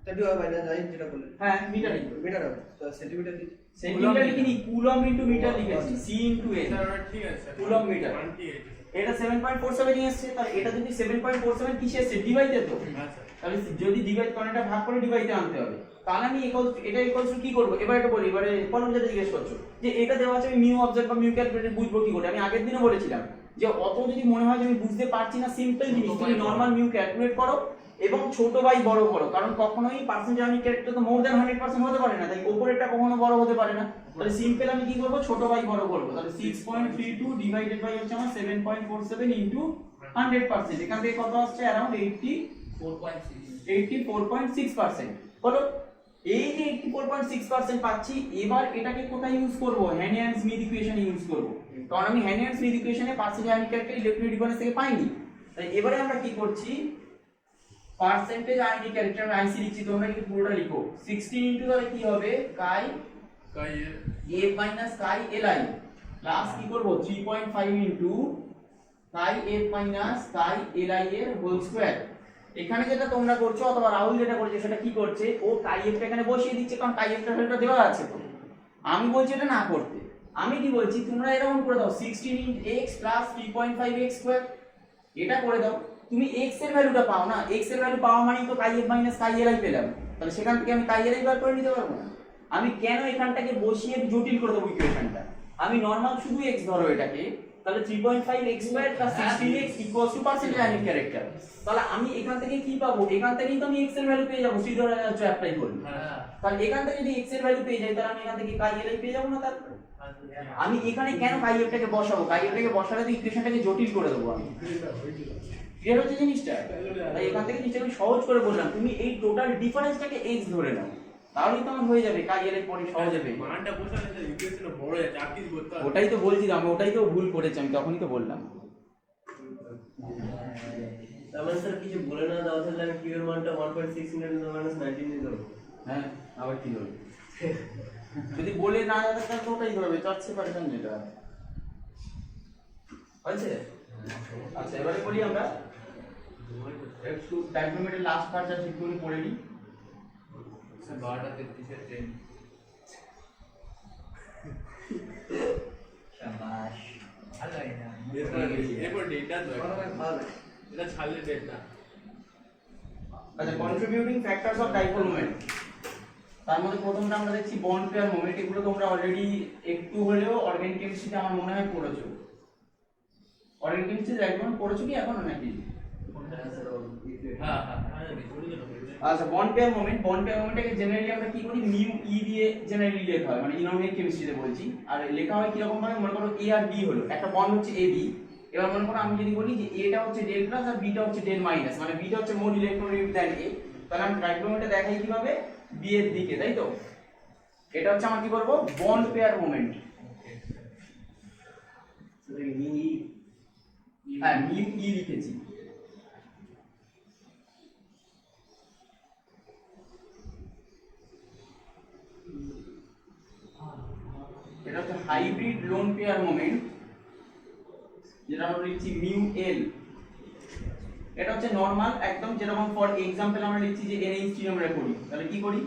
35 বাইরে যাই যেটা বললেন। হ্যাঁ মিটারই, মিটার হবে। তো সেন্টিমিটার দিচ্ছি। সেন্টিমিটার লিখিনি, কুলম্ব ইনটু মিটার লিখেছি, c ইনটু a। স্যার ওটা ঠিক আছে স্যার। Coulomb metre. মান ঠিক আছে। এটা 7.47 নিয়ে এসেছে, তাহলে এটা যদি 7.47 কিসে এসেছে? ডিভাইডে তো। হ্যাঁ স্যার। তাহলে যদি ডিভাইড করেন, এটা ভাগ করে ডিভাইডে আনতে হবে। তাহলে আমি এটা ইকুয়ালস টু কি করব? এবার এটা বলি, এবারে কলম যেটা জিজ্ঞেস করছো যে এটা দেওয়া আছে, আমি মিউ অবজেক্ট বা মিউ ক্যালকুলেটেড বুঝবো কি করে? আমি আগের দিনও বলেছিলাম যে অত যদি মনে হয় যে আমি বুঝতে পারছি না, সিম্পল জিনিস, তুমি নরমাল মিউ ক্যালকুলেট করো এবং ছোট বাই বড় করো, কারণ কখনোই পার্সেন্টেজ আয়নিক ক্যারেক্টার তো মোর দ্যান 100% হতে পারে না, তাই উপরেরটা কখনো বড় হতে পারে না। তাহলে সিম্পল আমি কি করব? ছোট বাই বড় করব। তাহলে 6.32 ডিভাইডেড বাই হচ্ছে আমার 7.47 ইনটু 100%। এখান থেকে কত আসছে? अराउंड 84.6%। বলো, এই যে 84.6% পাচ্ছি, এবার এটাকে কোথায় ইউজ করব? হ্যানিয়ান স্মিথ ইকুয়েশনে ইউজ করব, কারণ আমি হ্যানিয়ান স্মিথ ইকুয়েশনে percentage ionic character electronic difference থেকে পাইনি। তাই এবারে আমরা কি করছি? পার্সেন্টেজ আয়নিক ক্যারেক্টার আমি আইসি লিখছি, তোমরা কিন্তু পুরোটা লিখো। 16 ইনটু তাহলে কি হবে? Chi a minus chi li plus কি করব? 3.5 into chi a minus chi li এর হোল স্কয়ার। এখানে যেটা তোমরা করছো অথবা রাহুল যেটা করছে সেটা কি করছে? ও কাই f টা এখানে বসিয়ে দিচ্ছে, কারণ কাই f টা ভ্যালুটা দেওয়া আছে তো। আমি বলছি এটা না করতে। আমি কি বলছি? তোমরা এরকম করে দাও 16 x 3.5x স্কয়ার, এটা করে দাও। তুমি x এর ভ্যালুটা পাও না, x এর ভ্যালু পাওয়া মানে তো কাই f মাইনাস কাই li পেলাম, তাহলে সেখান থেকে আমি কাই li বার করে নিতে পারবো না। আমি কেন এখানটাকে বসিয়ে জটিল করে দেবো ইকুয়েশনটা? আমি নরমাল শুধু x ধরো এটাকে, তাহলে 3.5x square plus 16x equals to percentage ionic character. তাহলে আমি এখান থেকে কি পাবো? এখান থেকেই তো আমি x এর ভ্যালু পেয়ে যাবো, শ্রীধর অ্যাপ্লাই করলে। তাহলে এখান থেকে যদি x এর ভ্যালু পেয়ে যাই, তাহলে আমি এখান থেকে কাই li পেয়ে যাবো না? তারপরে আমি এখানে কেন কাই f টাকে বসাবো? কাই f টাকে বসালে তো ইকুয়েশনটাকে জটিল করে দেবো আমি। ক্লিয়ার হচ্ছে জিনিসটা? তাই এখান থেকে জিনিসটা আমি সহজ করে বললাম, তুমি এই টোটাল ডিফারেন্সটাকে x ধরে নাও, তাহলেই তোমার হয়ে যাবে কাজ এর পরে সহজ হবে। মানটা বসালে স্যার ইকুয়েশন বড় যাচ্ছে, আর কিছু করতে হবে। ওটাই তো বলছি, আমি ওটাই তো ভুল করেছি, আমি তখনই তো বললাম। তার মানে স্যার কিছু বলে না দেওয়া থাকলে আমি কিউ এর মানটা 1.6 × 10⁻19 নিয়ে দেবো। হ্যাঁ, আবার কি হবে? যদি বলে না যাবে তাহলে তো ওটাই ধরবে, চাচ্ছে পারছেন যেটা হয়েছে। আচ্ছা, এবারে বলি আমরা একটু ডায়াগ্রামের লাস্ট পার্টটা ঠিক করে পড়ে নিই। Sir 12:33 train. শাবাশ। ভালো লাগে না। এরপর ডেটা এটা ছাড়লে ডেটা। আচ্ছা, contributing factors of dipole moment, তার মধ্যে প্রথমটা আমরা দেখছি বন্ড পেয়ার মোমেন্ট। এগুলো তোমরা অলরেডি একটু হলেও অর্গানিক কেমিস্ট্রিতে আমার মনে হয় পড়েছো। অর্গানিক কেমিস্ট্রিতে একদম পড়েছো কি এখনো নাকি? হ্যাঁ। আচ্ছা, বন্ড পেয়ার মোমেন্টটাকে জেনারেলি আমরা কি করি, মিউ ই দিয়ে জেনারেলি লেখা হয়, মানে ইনঅর্গানিক কেমিস্ট্রিতে বলছি। আর লেখা হয় কি রকম ভাবে, মনে করো এ আর বি হলো একটা বন্ড হচ্ছে এ বি। এবার মনে করো আমি যদি বলি যে এটা হচ্ছে ডেল প্লাস আর বিটা হচ্ছে ডেল মাইনাস, মানে বিটা হচ্ছে মোর ইলেকট্রোনেগেটিভ দ্যান এ, তাহলে আমি ডায়াগ্রামটা দেখাই কিভাবে, বি এর দিকে, তাই তো? এটা হচ্ছে আমরা কি করব, বন্ড পেয়ার মোমেন্ট। হ্যাঁ, মিউ ই লিখেছি। এটা হচ্ছে হাইব্রিড লোন পেয়ার মোমেন্ট, যেটা আমরা লিখছি মিউ এল। এটা হচ্ছে নরমাল একদম, যেরকম ফর এক্সাম্পল আমরা লিখছি যে NH3 আমরা করি, তাহলে কি করি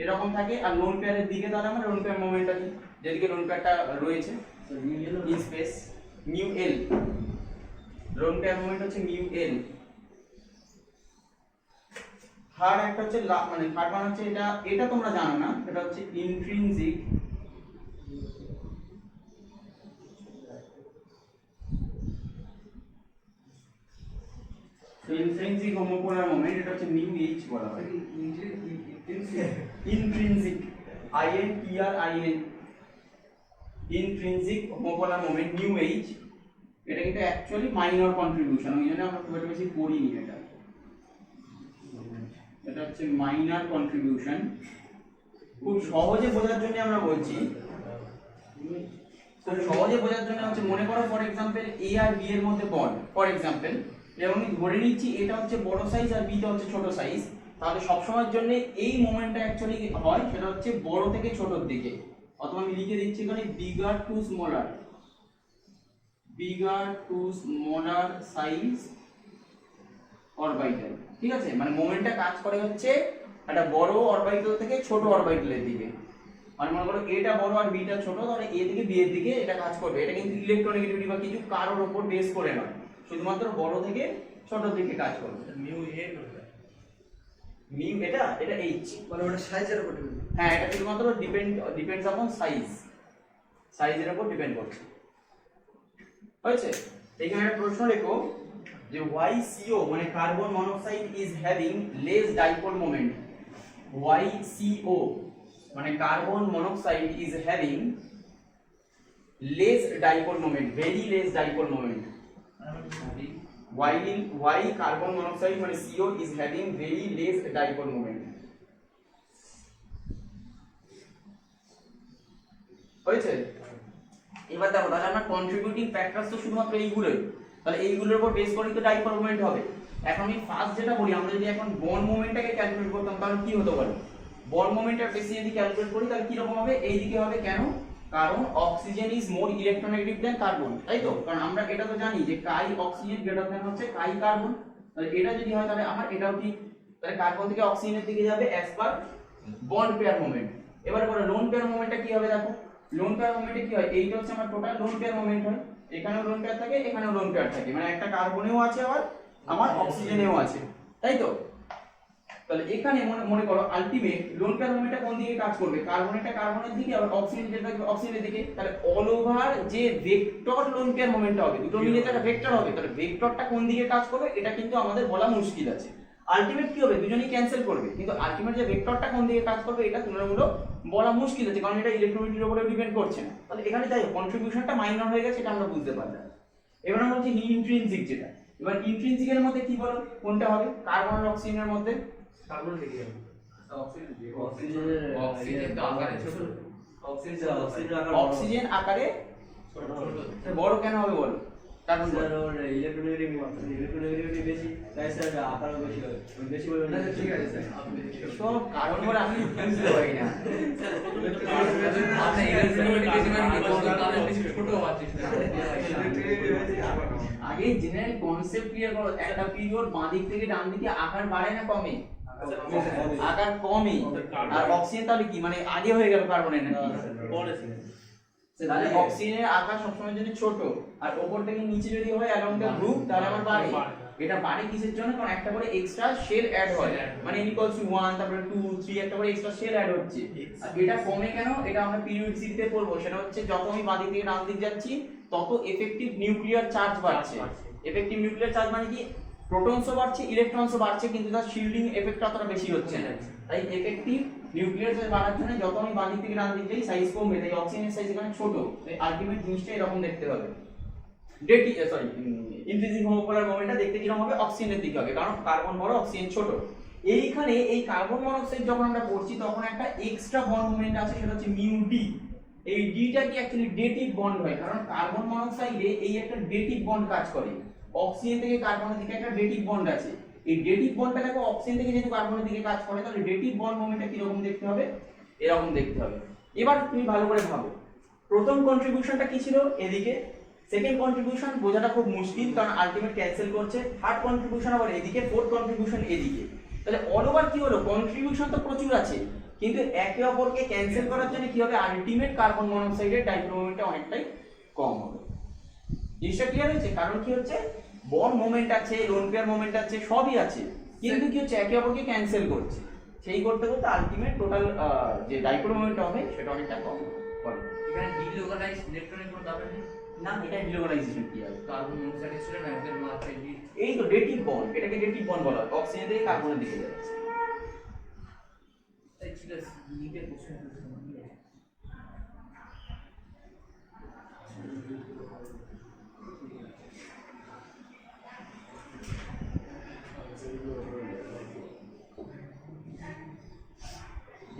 এরকম থাকে। আর লোন পেয়ারের দিকে তাহলে আমরা লোন পেয়ার মোমেন্টটা দিই, যেদিকে লোন পেয়ারটা রয়েছে in space mu L. Lone pair moment হচ্ছে মিউ এল। থার্ড একটা হচ্ছে মানে থার্ড ওয়ান হচ্ছে এটা তোমরা জানো না, এটা হচ্ছে ইন্ট্রিনসিক ইন্ট্রিনসিক হোমোপোলার মোমেন্ট। এটা হচ্ছে মিউ এইচ বলা হয়। Intrinsic INTRIN intrinsic homopolar moment mu H. এটা কিন্তু অ্যাকচুয়ালি মাইনর কন্ট্রিবিউশন, ওই জন্য আমরা খুব একটা বেশি পড়িনি এটা। এটা হচ্ছে মাইনর কন্ট্রিবিউশন। খুব সহজে বোঝার জন্য আমরা বলছি, খুব সহজে বোঝার জন্য হচ্ছে মনে করো ফর এক্সাম্পল এ আর বি এর মধ্যে বন্ড, ফর এক্সাম্পল যেমন আমি ধরে নিচ্ছি এটা হচ্ছে বড় সাইজ আর বিটা হচ্ছে ছোট সাইজ, তাহলে সব সময়ের জন্য এই মোমেন্টটা অ্যাকচুয়ালি হয় সেটা হচ্ছে বড় থেকে ছোটর দিকে। অথবা আমি লিখে দিচ্ছি এখানে bigger to smaller size orbital. ঠিক আছে, মানে মোমেন্টটা কাজ করে হচ্ছে একটা বড় অরবিটাল থেকে ছোট অরবিটালের দিকে। মানে মনে করো এটা বড় আর বিটা ছোট, তাহলে এ থেকে বি এর দিকে এটা কাজ করবে। এটা কিন্তু ইলেকট্রোনেগেটিভিটি বা কিছু কারোর উপর বেস করে নয়, শুধুমাত্র বড় থেকে ছোট দিকে কাজ করবে। মিউ এ মিউ এটা এইচ, মানে ওটা সাইজের উপর ডিপেন্ড। হ্যাঁ, এটা শুধুমাত্র ডিপেন্ডস আপন সাইজের উপর ডিপেন্ড করছে। হয়েছে? এখানে একটা প্রশ্ন লেখো যে YCO মানে carbon monoxide is having less dipole moment. YCO মানে carbon monoxide is having less dipole moment, very less dipole moment. Why carbon monoxide মানে CO is having very less dipole moment। হয়েছে? এবার দেখো, তাহলে আমরা কন্ট্রিবিউটিং ফ্যাক্টরস তো শুধুমাত্র এইগুলোই, তাহলে এইগুলোর উপর বেস করেই তো ডাইপোল মোমেন্ট হবে। এখন আমি ফার্স্ট যেটা বলি, আমরা যদি এখন বন্ড মোমেন্টটাকে ক্যালকুলেট করতাম তাহলে কি হতে পারে, বন্ড মোমেন্টটা বেশি যদি ক্যালকুলেট করি তাহলে কি রকম হবে, এই দিকে হবে। কেন? কারণ oxygen is more electronegative than carbon, তাই তো? কারণ আমরা এটা তো জানি যে কাই অক্সিজেন গ্রেটার দ্যান হচ্ছে কাই কার্বন। তাহলে এটা যদি হয় তাহলে আমার এটাও ঠিক, তাহলে কার্বন থেকে অক্সিজেনের দিকে যাবে as per bond pair moment. এবারে বলো লোন পেয়ার মোমেন্টটা কি হবে। দেখো লোন পেয়ার মোমেন্টে কি হয়, এইটা হচ্ছে আমার টোটাল লোন পেয়ার মোমেন্ট হয়। এখানেও লোন পেয়ার থাকে, এখানেও লোন পেয়ার থাকে, মানে একটা কার্বনেও আছে আবার আমার অক্সিজেনেও আছে, তাই তো? তাহলে এখানে মনে করো আলটিমেট লোন পেয়ার মোমেন্টটা কোন দিকে কাজ করবে, কার্বনেরটা কার্বনের দিকে আর অক্সিজেন যেটা থাকবে অক্সিজেনের দিকে। তাহলে অল ওভার যে ভেক্টর লোন পেয়ার মোমেন্টটা হবে, দুটো মিলে তো একটা ভেক্টর হবে, তাহলে ভেক্টরটা কোন দিকে কাজ করবে এটা কিন্তু আমাদের বলা মুশকিল আছে। আলটিমেট কি হবে, দুজনেই ক্যান্সেল করবে, কিন্তু আলটিমেট যে ভেক্টরটা কোন দিকে কাজ করবে এটা তুলনামূলক বলা মুশকিল আছে, কারণ এটা ইলেকট্রোনেগেটিভিটির উপরে ডিপেন্ড করছে না। তাহলে এখানে যাই কন্ট্রিবিউশনটা মাইনর হয়ে গেছে, এটা আমরা বুঝতে পারলাম। এবার আমরা বলছি ইন্ট্রিনসিক যেটা। এবার ইন্ট্রিনসিকের মধ্যে কি বলো কোনটা হবে? কার্বন আর অক্সিজেনের মধ্যে কার্বন লিখে যাবে অক্সিজেন তো আকারে ছোট, অক্সিজেন আকারে বড় কেন হবে বলো? কারণ সব কারণ বলে আমি বুঝতে পারি না। আপনি ইলেকট্রোনেগেটিভ বেশি মানে কি বলতো তাহলে বেশি ছোট হওয়ার চেষ্টা করে। আগে জেনারেল কনসেপ্ট ক্লিয়ার করো। একটা পিরিয়ড বাঁ দিক থেকে ডান দিকে আকার বাড়ে না কমে? আকার কমে। আর অক্সিজেন তাহলে কি মানে আগে হয়ে গেল কার্বনের নাকি? পরে তাহলে অক্সিজেনের আকার সবসময়ের জন্য ছোট, আর উপর থেকে নিচে যদি হয় অ্যালং দ্য গ্রুপ তাহলে আমার বাড়ে। এটা বাড়ে কিসের জন্য? কারণ একটা করে এক্সট্রা শেল অ্যাড হয়, মানে n = 1 তারপরে 2 3 একটা করে এক্সট্রা শেল অ্যাড হচ্ছে। আর এটা কমে কেন? এটা আমরা পিরিয়ডিসিটিতে পড়বো। সেটা হচ্ছে যত আমি বাঁ দিক থেকে ডান দিক যাচ্ছি তত এফেক্টিভ নিউক্লিয়ার চার্জ বাড়ছে। এফেক্টিভ নিউক্লিয়ার চার্জ মানে কি? প্রোটনসও বাড়ছে, ইলেকট্রনসও বাড়ছে, কিন্তু তার শিল্ডিং এফেক্ট অতটা বেশি হচ্ছে না। তাই এফেক্টিভ নিউক্লিয়ার চার্জ বাড়ার জন্য যত আমি বাঁ দিক থেকে ডান দিক যাই সাইজ কমবে। তাই অক্সিজেনের সাইজ এখানে ছোট। তাই আলটিমেট জিনিসটা এরকম দেখতে হবে। ইন্ট্রিনসিক হোমোপোলার মোমেন্টটা দেখতে কিরকম হবে? অক্সিজেনের দিকে হবে, কারণ কার্বন বড় অক্সিজেন ছোট। এইখানে এই কার্বন মনোক্সাইড যখন আমরা পড়ছি তখন একটা এক্সট্রা বন্ড মোমেন্ট আছে, সেটা হচ্ছে মিউ ডি। এই ডিটা কি অ্যাকচুয়ালি ডেটিভ বন্ড হয়, কারণ কার্বন মনোক্সাইডে এই একটা ডেটিভ বন্ড কাজ করে। অক্সিজেন থেকে কার্বনের দিকে একটা ডেটিভ বন্ড আছে। এই ডেটিভ বন্ডটা দেখো অক্সিজেন থেকে যেহেতু কার্বনের দিকে কাজ করে, তাহলে ডেটিভ বন্ড মোমেন্টটা কি রকম দেখতে হবে? এরকম দেখতে হবে। এবার তুমি ভালো করে ভাবো, প্রথম কন্ট্রিবিউশনটা কি ছিল? এদিকে। সেকেন্ড কন্ট্রিবিউশন বোঝাটা খুব মুশকিল, কারণ আলটিমেট ক্যান্সেল করছে। থার্ড কন্ট্রিবিউশন আবার এদিকে, ফোর্থ কন্ট্রিবিউশন এদিকে। তাহলে অল ওভার কি হলো? কন্ট্রিবিউশন তো প্রচুর আছে, কিন্তু একে অপরকে ক্যান্সেল করার জন্য কি হবে? আলটিমেট কার্বন মনোক্সাইডের ডাইপোল মোমেন্টটা অনেকটাই কম হবে। জিনিসটা ক্লিয়ার হয়েছে? কারণ কি হচ্ছে, বন্ড মোমেন্ট আছে, লোন পেয়ার মোমেন্ট আছে, সবই আছে, কিন্তু কি হচ্ছে একে অপরকে ক্যান্সেল করছে। সেই করতে করতে আলটিমেট টোটাল যে ডাইপোল মোমেন্ট হবে সেটা অনেকটা কম হবে। এখানে ডিলোকালাইজ ইলেকট্রনের কোনো দরকার নেই। না, এটা ডিলোকালাইজেশন কি হবে? কার্বন মনোক্সাইড ছিল না, ওদের মাত্রায় ডি। এই তো ডেটিভ বন্ড, এটাকে ডেটিভ বন্ড বলা হয়। অক্সিজেন থেকে কার্বনের দিকে যাচ্ছে। তাই ঠিক আছে, লিখে কোশ্চেন করতে হবে।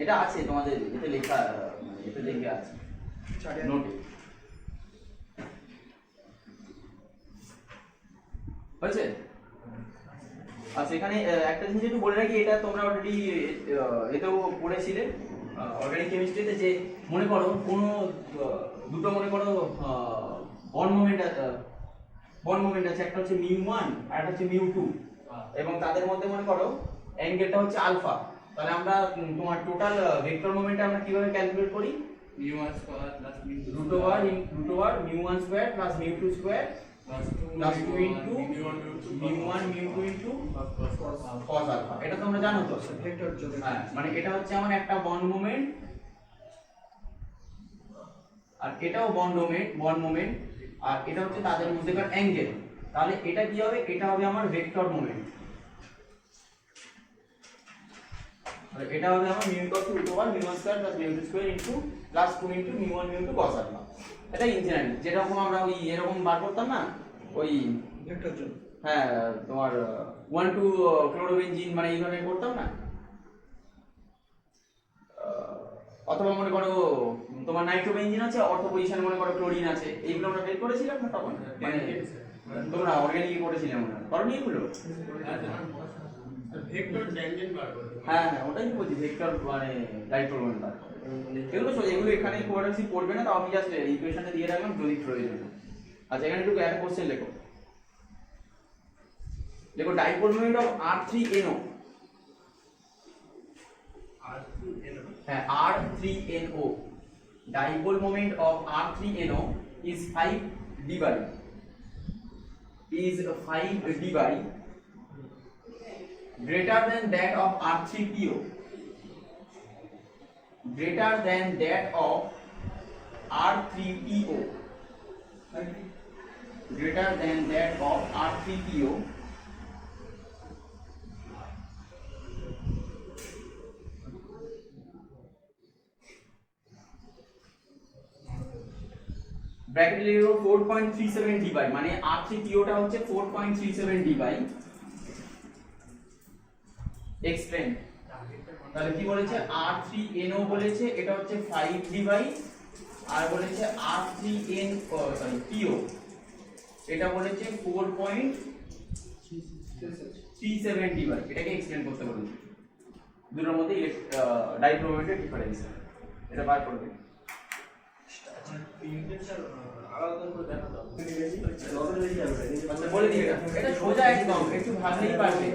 এটা আছে তোমাদের এতে লেখা, মানে এতে লেখা আছে নোটে। হয়েছে? আচ্ছা, এখানে একটা জিনিস একটু বলে রাখি, এটা তোমরা অলরেডি এতেও পড়েছিলে অর্গানিক কেমিস্ট্রিতে, যে মনে করো কোনো দুটো মনে করো বন্ড মোমেন্ট আছে, একটা হচ্ছে μ1 আর একটা হচ্ছে μ2, এবং তাদের মধ্যে মনে করো অ্যাঙ্গেলটা হচ্ছে আলফা। তাহলে আমরা তোমার টোটাল ভেক্টর মোমেন্টটা আমরা কিভাবে ক্যালকুলেট করি? μ1 square plus μ2 √ over μ1 square plus μ2 square plus 2 into μ1 μ2 into cos alpha. এটা তোমরা জানো তো? হ্যাঁ, মানে এটা হচ্ছে আমার একটা বন্ড মোমেন্ট, আর এটাও বন্ড মোমেন্ট, আর এটা হচ্ছে তাদের মধ্যেকার অ্যাঙ্গেল। তাহলে এটা কি হবে? এটা হবে আমার ভেক্টর মোমেন্ট। তাহলে এটা হবে আমার μ = √ over μ1 square plus μ2 square into plus 2 into μ1 μ2 cos alpha. এটা ইঞ্জিনিয়ারিং যেরকম আমরা ওই এরকম বার করতাম না, ওই ভেক্টর জন্য। হ্যাঁ, তোমার 1 2 ক্লোরোবেনজিন মানে এই ধরনের করতাম না। অথবা মনে করো তোমার নাইট্রোবেনজিন আছে, অর্থ পজিশনে মনে করো ক্লোরিন আছে, এইগুলো আমরা বের করেছিলাম না তখন? মানে তোমরা অর্গানিক করেছিলে মনে হয়, করনি এগুলো? ভেক্টর ট্যানজেন্ট বার করে। হ্যাঁ হ্যাঁ, ওটাই তো বলছি, ভেক্টর মানে ডাইপোল মোমেন্ট বার করে। এগুলো এখানে খুব একটা বেশি পড়বে না, তাও আমি জাস্ট ইকুয়েশনে দিয়ে রাখলাম যদি প্রয়োজন। আচ্ছা, এখানে একটু একটা কোশ্চেন লেখো। Dipole moment of R3NO। হ্যাঁ, R3NO, dipole moment of R3NO is 5 d greater than that of R3PO, greater than that of R3PO, greater than that of R3PO, ব্র্যাকেটে লিখব 4.37 ডি বাই, মানে R3PO টা হচ্ছে 4.37 ডি বাই এক্সপ্লেন। তাহলে কি বলেছে, R3NO বলেছে এটা হচ্ছে 5 ডি বাই, আর বলেছে R3N সরি PO এটা বলেছে 4.37 ডি বাই। এটাকে এক্সপ্লেন করতে বলেছে, দুটোর মধ্যে ডাইক্রোমেটের ডিফারেন্স এটা বার করবে। আলাদা করে দেখা দাও। আচ্ছা বলে দিই, এটা সোজা একদম, একটু ভাবলেই পারবে।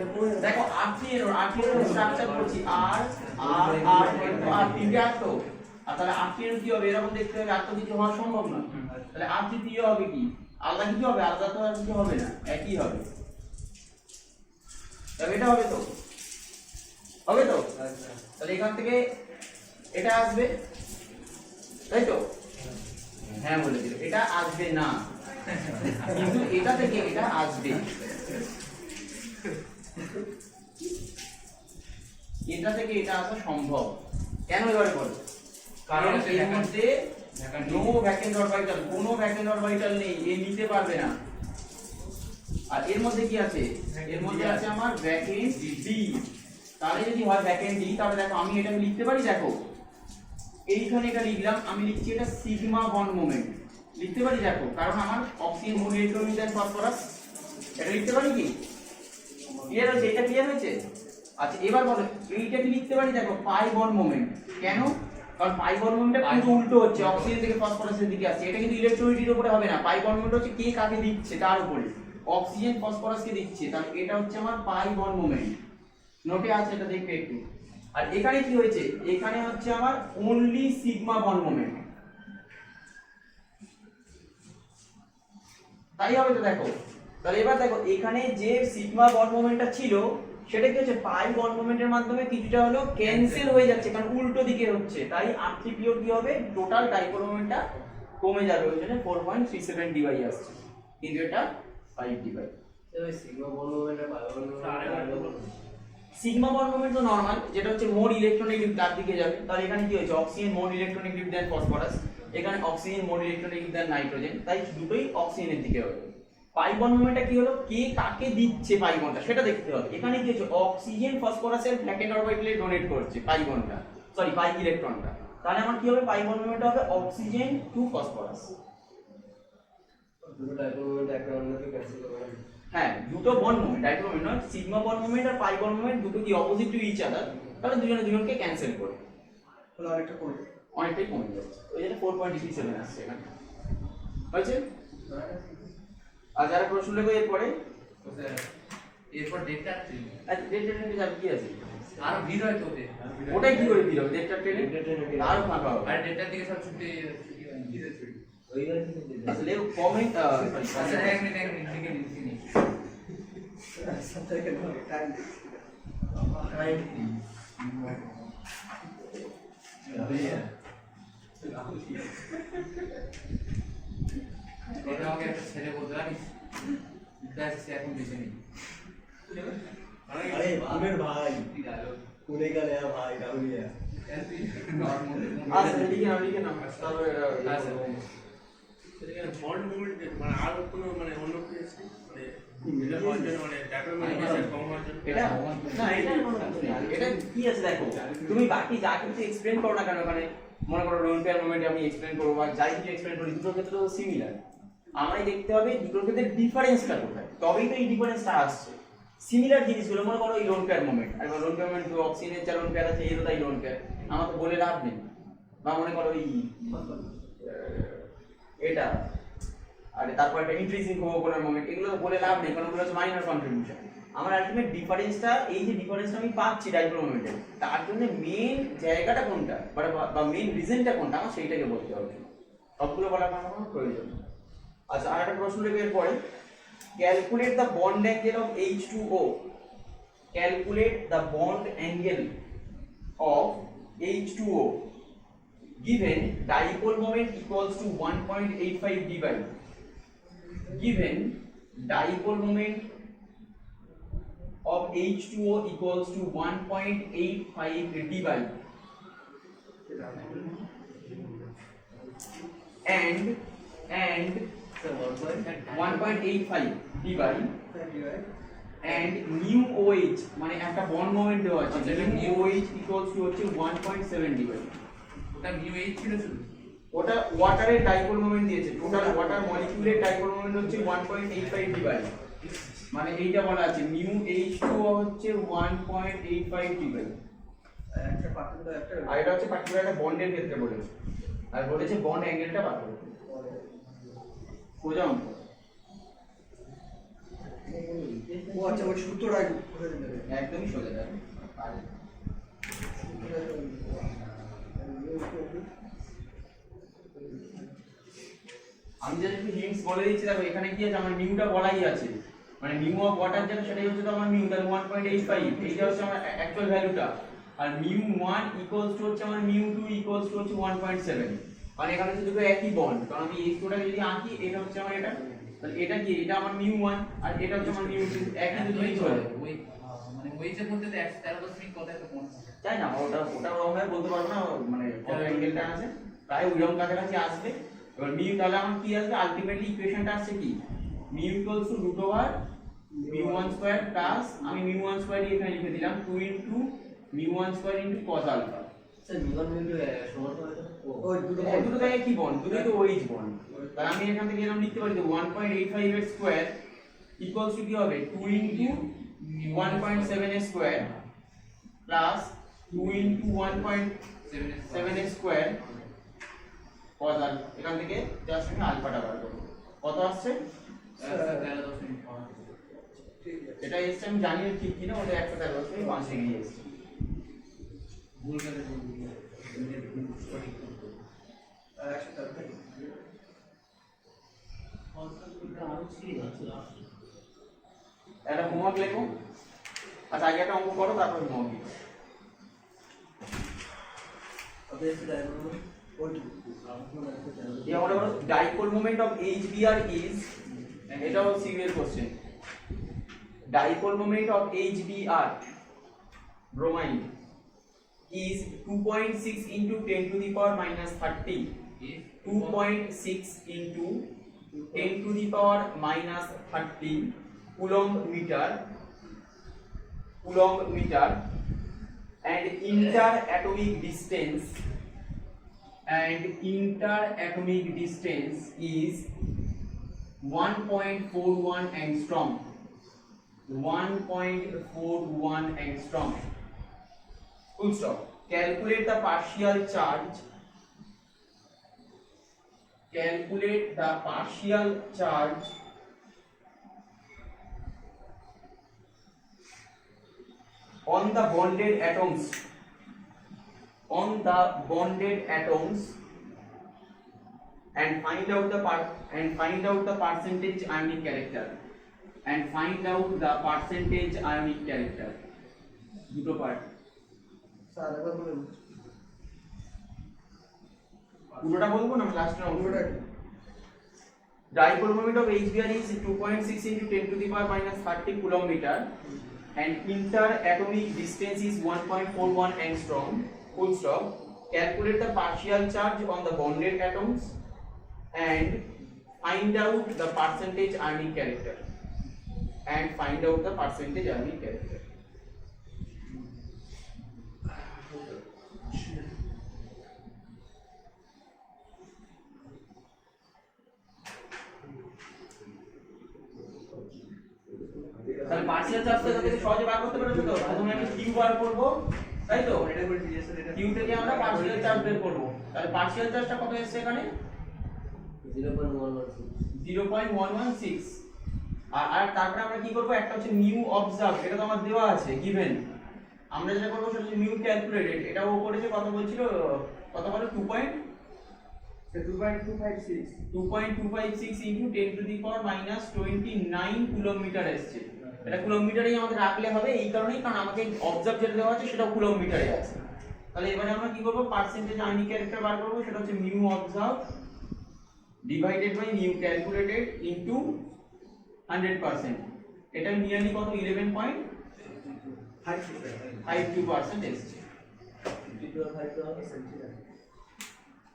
দেখো R3 এর স্ট্রাকচার করছি R R R আর তিনটে আর তো, আর তাহলে R3 এর কি হবে, এরকম দেখতে হবে, আর তো কিছু হওয়া সম্ভব না। তাহলে R3PO হবে কি, আলাদা কিছু হবে, আলাদা তো আর কিছু হবে না, একই হবে। তবে এটা হবে তো, হবে তো। তাহলে এখান থেকে এটা আসবে, তাই তো? হ্যাঁ বলে দিল, এটা আসবে না, কিন্তু এটা থেকে এটা আসবে, এটা থেকে এটা আসা সম্ভব। কেন এবারে বলো? কারণ এর মধ্যে নো ভ্যাকেন্ট অরবিটাল, কোনো ভ্যাকেন্ট অরবিটাল নেই, এ নিতে পারবে না। আর এর মধ্যে কি আছে, এর মধ্যে আছে আমার ভ্যাকেন্ট ডি। তাহলে যদি হয় ভ্যাকেন্ট ডি, তাহলে দেখো আমি এটাকে লিখতে পারি, দেখো এইখানে এটা লিখলাম, আমি লিখছি এটা সিগমা বন্ড মোমেন্ট লিখতে পারি, দেখো, কারণ আমার অক্সিজেন মোল ইলেকট্রন ফসফরাস, এটা লিখতে পারি কি? ক্লিয়ার হয়েছে? এটা ক্লিয়ার হয়েছে? আচ্ছা এবার বলো, এইটাকে লিখতে পারি, দেখো পাই বন্ড মোমেন্ট। কেন? কারণ পাই বন্ড মোমেন্টটা কিন্তু উল্টো হচ্ছে, অক্সিজেন থেকে ফসফরাসের দিকে আসছে। এটা কিন্তু ইলেকট্রোনিটির উপরে হবে না, পাই বন্ড মোমেন্ট হচ্ছে কে কাকে দিচ্ছে তার উপরে, অক্সিজেন ফসফরাসকে দিচ্ছে, তাহলে এটা হচ্ছে আমার পাই বন্ড মোমেন্ট। নোটে আছে, এটা দেখবে একটু। আর এখানে কি হয়েছে, এখানে হচ্ছে আমার অনলি সিগমা বন্ড মোমেন্ট, তাই হবে তো। দেখো তাহলে এবার দেখো, এখানে যে সিগমা বন্ড মোমেন্টটা ছিল সেটা কি হচ্ছে, পাই বন্ড মোমেন্টের মাধ্যমে কিছুটা হলো ক্যান্সেল হয়ে যাচ্ছে, কারণ উল্টো দিকে হচ্ছে। তাই R3PO কি হবে, টোটাল ডাইপোল মোমেন্টটা কমে যাবে, ওই জন্য 4.37 ডি বাই আসছে, কিন্তু এটা 5 D by. Sigma bond moment আর pi bond moment, sigma bond moment তো নরমাল, যেটা হচ্ছে মোর ইলেকট্রনিক তার দিকে যাবে। তাহলে এখানে কি হয়েছে, অক্সিজেন মোর ইলেকট্রনিক দেন ফসফরাস, এখানে অক্সিজেন মোর ইলেকট্রনিক দেন নাইট্রোজেন, তাই দুটোই অক্সিজেনের দিকে হবে। পাই বন্ড মোমেন্টটা কি হলো, কে কাকে দিচ্ছে পাই বন্ডটা সেটা দেখতে হবে। এখানে কি হচ্ছে, অক্সিজেন ফসফরাসের ভ্যাকেন্ট অরবিটালে ডোনেট করছে পাই বন্ডটা, সরি পাই ইলেকট্রনটা। তাহলে আমার কি হবে, পাই বন্ড মোমেন্টটা হবে অক্সিজেন টু ফসফরাস। দুটো ডাইপোল মোমেন্ট একটা অন্যকে ক্যান্সেল করে না। হ্যাঁ, দুটো বন্ড মোমেন্ট, ডাইপোল মোমেন্ট নয়, সিগমা বন্ড মোমেন্ট আর পাই বন্ড মোমেন্ট দুটো কি অপোজিট টু ইচ আদার, তাহলে দুজনে দুজনকে ক্যান্সেল করে তাহলে আরেকটা করো। অনেকটাই কমে যাচ্ছে, ওই জন্য 4.37 আসছে এখানে। হয়েছে? আর যারা প্রশ্ন লেখো এরপরে, এরপর ডেটটা আচ্ছা ডেটটা ট্রেনে যাবে কি আছে, আর ভিড় হয় তো ওদের, ওটাই কি করে ভিড় হবে, ডেটটা ট্রেনে আরো ফাঁকা হবে। আর ডেটটার দিকে সব ছুটি ছুটি হয় ভিড়ে ছুটি। ওইবার থেকে দিতে আসলে কমেন্ট আচ্ছা এক মিনিট লিখে নিই। সবথেকে টাইম এটা আমাকে একটা ছেলে বলতে জানিস, ব্যাস সে এখন বেঁচে নেই। আরে আমের ভাই কোনে গেলে ভাই রাহুলিয়া আচ্ছা লিখে নাও তারপরে এখানে বন্ড মুভমেন্ট মানে আর কোনো মানে অন্য কি আছে, মানে এটা হওয়ার জন্য মানে ডাটা মোমেন্ট কম হওয়ার জন্য এটা না, এটা কোনো কিছু নেই। এটা কি আছে দেখো, তুমি বাকি যা কিছু এক্সপ্লেন করো না কেন, মানে মনে করো লোন পেয়ার মোমেন্ট আমি এক্সপ্লেন করবো বা যাই কিছু এক্সপ্লেন করি, দুটোর ক্ষেত্রে তো সিমিলার। আমায় দেখতে হবে দুটোর ক্ষেত্রে ডিফারেন্সটা কোথায়, তবেই তো এই ডিফারেন্সটা আসছে। সিমিলার জিনিসগুলো মনে করো এই লোন পেয়ার মোমেন্ট, আর লোন পেয়ার মোমেন্ট অক্সিজেনের যা লোন পেয়ার আছে এরও তাই লোন পেয়ার, আমার তো বলে লাভ নেই। বা মনে করো এই এটা, আর তারপর একটা ইনক্রিজিং কোঅকুলার মোমেন্ট, এগুলো বলে লাভ নেই, কারণ ওগুলো হচ্ছে মাইনর কন্ট্রিবিউশন। আমার আলটিমেট ডিফারেন্সটা, এই যে ডিফারেন্সটা আমি পাচ্ছি ডাইপোল মোমেন্টে, তার জন্য মেইন জায়গাটা কোনটা বা মেইন রিজনটা কোনটা, আমার সেইটাকে বলতে হবে, সবগুলো বলার কোনো প্রয়োজন নেই। আচ্ছা আর একটা প্রশ্ন লিখে এরপরে, calculate the bond angle of H2O, calculate the bond angle of H2O given dipole moment equals to 1.85 d by, given dipole moment of H2O equals to 1.85 d by, and and Sir, 1.85 dy and mu OH মানে একটা bond moment দেওয়া আছে আচ্ছা, এটা mu mu- OH equals to হচ্ছে 1.7 dy ওটা mu H ছিল শুধু ওটা ওয়াটারের ডাইপোল মোমেন্ট দিয়েছে টোটাল ওয়াটার মলিকিউলের ডাইপোল মোমেন্ট হচ্ছে 1.85 dy মানে এইটা বলা আছে mu H2O হচ্ছে 1.85 dy একটা পার্টিকুলার একটা আর এটা হচ্ছে পার্টিকুলার একটা বন্ডের ক্ষেত্রে বলেছে আর বলেছে বন্ড অ্যাঙ্গেলটা বার করতে সোজা অঙ্ক ও আচ্ছা ওই সূত্রটা করে দিতে একদমই সোজা যাবে আমি যদি একটু হিন্টস বলে দিচ্ছি দেখো এখানে কি আছে আমার মিউটা বলাই আছে মানে মিউ অফ ওয়াটার যেটা সেটাই হচ্ছে তো আমার মিউ তাহলে 1.85 এইটা হচ্ছে আমার অ্যাকচুয়াল ভ্যালুটা আর মিউ 1 ইকুয়ালস টু হচ্ছে আমার মিউ 2 ইকুয়ালস টু হচ্ছে 1.7 মানে এখানে হচ্ছে দুটো একই বন্ড কারণ আমি এই দুটোটা যদি আঁকি এটা হচ্ছে আমার এটা তাহলে এটা কি এটা আমার মিউ 1 আর এটা হচ্ছে আমার মিউ 2 একই দুটোই চলে ওই মানে ওইচের মধ্যে তো 113.3 কত একটা কোণ আছে তাই না ওটা ওরকম বলতে পারবো না মানে কত অ্যাঙ্গেলটা আছে প্রায় ওইরকম কাছাকাছি আসবে এবার মিউ তাহলে আমার কি আসবে আলটিমেটলি ইকুয়েশনটা আসছে কি mu equals to root over mu 1 square plus আমি মিউ 1 স্কয়ার এখানে লিখে দিলাম 2 into mu 1 square into cos alpha sir মিউ1 মিউ2 সমান হবে তো? ওই দুটো দুটো থেকে কি বন্ড দুটোই তো ওইচ বন্ড তাহলে আমি এখান থেকে এরকম লিখতে পারি যে 1.85 এর স্কয়ার ইকুয়ালস টু কি হবে 2 ইনটু 1.7 এর স্কয়ার প্লাস 2 ইনটু 1.7 এর স্কয়ার cos আলফা এখান থেকে জাস্ট আমি আলফাটা বার করব কত আসছে 113.5 ঠিক আছে এটা এসছে আমি জানি না ঠিক কিনা ওটা 113.5 ডিগ্রি এসছে ভুল করে বলবি সঠিক আর 113 একটা হোমওয়ার্ক লেখো আচ্ছা আগে একটা অঙ্ক করো তারপর হোমওয়ার্ক লিখো ওদের একটু ডায়াগ্রাম ওইটুকু এই আমরা বলো dipole moment of HBr is এটাও serial question dipole moment of HBr bromine is 2.6 into 10 to the power minus 30 2.6 into 10 to the power minus 30 coulomb meter and interatomic distance is 1.41 angstrom 1.41 angstrom full stop calculate the partial charge on the bonded atoms and find out the percentage ionic character দুটো part sir একবার বলুন পুরোটা বলবো না লাস্টে পুরোটা dipole moment of HBr is 2.6 into 10 to the power minus 30 coulomb meter and interatomic distance is 1.41 angstrom full stop calculate the partial charge on the bonded atoms and find out the percentage ionic character তাহলে partial চার্জটা থেকে সহজে বার করতে পারবে তো প্রথমে আমি Q বার করব তাই তো এটা করে দিয়েছে স্যার এটা কিউ থেকে আমরা পার্শিয়াল চার্জ বের করব তাহলে পার্শিয়াল চার্জটা কত এসেছে এখানে 0.116 আর তারপরে আমরা কি করব একটা হচ্ছে মিউ অবজার্ভ এটা তো আমার দেওয়া আছে গিভেন আমরা যেটা করব সেটা হচ্ছে মিউ ক্যালকুলেটেড এটাও করেছে কত বলছিল কত বলে 2.256 into 10 to the power minus 29 coulomb metre এসেছে এটা কুলম্ব মিটারেই আমাদের রাখলে হবে এই কারণেই কারণ আমাকে অবজার্ভ যেটা দেওয়া আছে সেটা কুলম্ব মিটারে আছে তাহলে এবারে আমরা কি করব পার্সেন্টেজ আইনি ক্যারেক্টার বার করব সেটা হচ্ছে mu observe divided by mu calculated into 100% এটা নিয়ারলি কত 11.52% এসেছে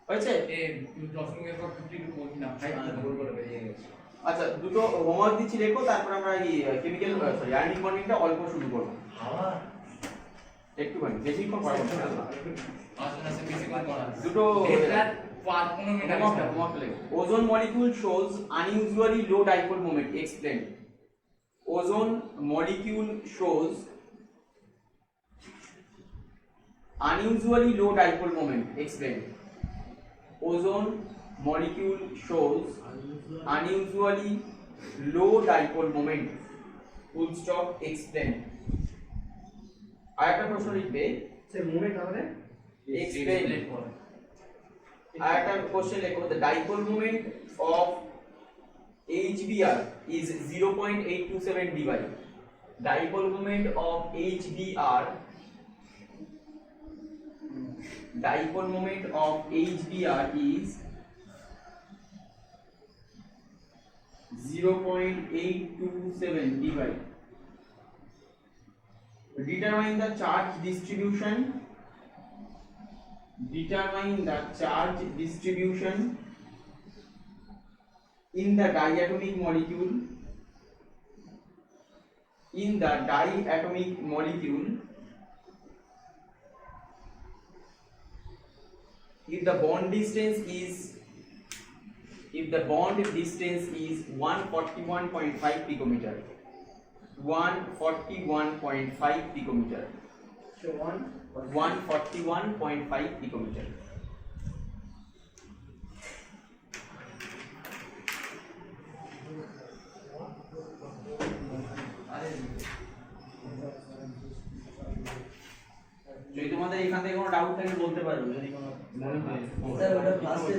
হয়েছে? এ 10 মিনিটের পর 52 বলছিলাম 5 গোল করে বেরিয়ে গেছে। আচ্ছা দুটো হোমওয়ার্ক দিচ্ছি লেখো, তারপর আমরা এই কেমিক্যাল সরি আয়নিক বন্ডিংটা অল্প শুরু করব। একটুখানি বেশিক্ষণ পড়াবো না। আসলে বেশি করে করা দুটো এটার 15 মিনিট আগে হোমওয়ার্ক লেখো। Ozone molecule shows unusually low dipole moment. Explain. Ozone molecule shows unusually low dipole moment. Explain. Ozone molecule shows unusually low dipole moment. Full stop. Explain. আরেকটা প্রশ্ন লিখবে, সে মোমেন্ট আমারে explain. আরেকটা কোশ্চেন লেখো, the dipole moment of HBr is 0.827 dB. Dipole moment of HBr is 0.827 dB. Determine the charge distribution. Determine the charge distribution in the diatomic molecule. In the diatomic molecule, if the bond distance is 141.5 picometer, 141.5 picometer, say 1 141.5 picometer. যদি তোমাদের এখান থেকে কোনো doubt থাকে বলতে পারো, যদি কোনো মনে হয়। স্যার ওটা ফার্স্টে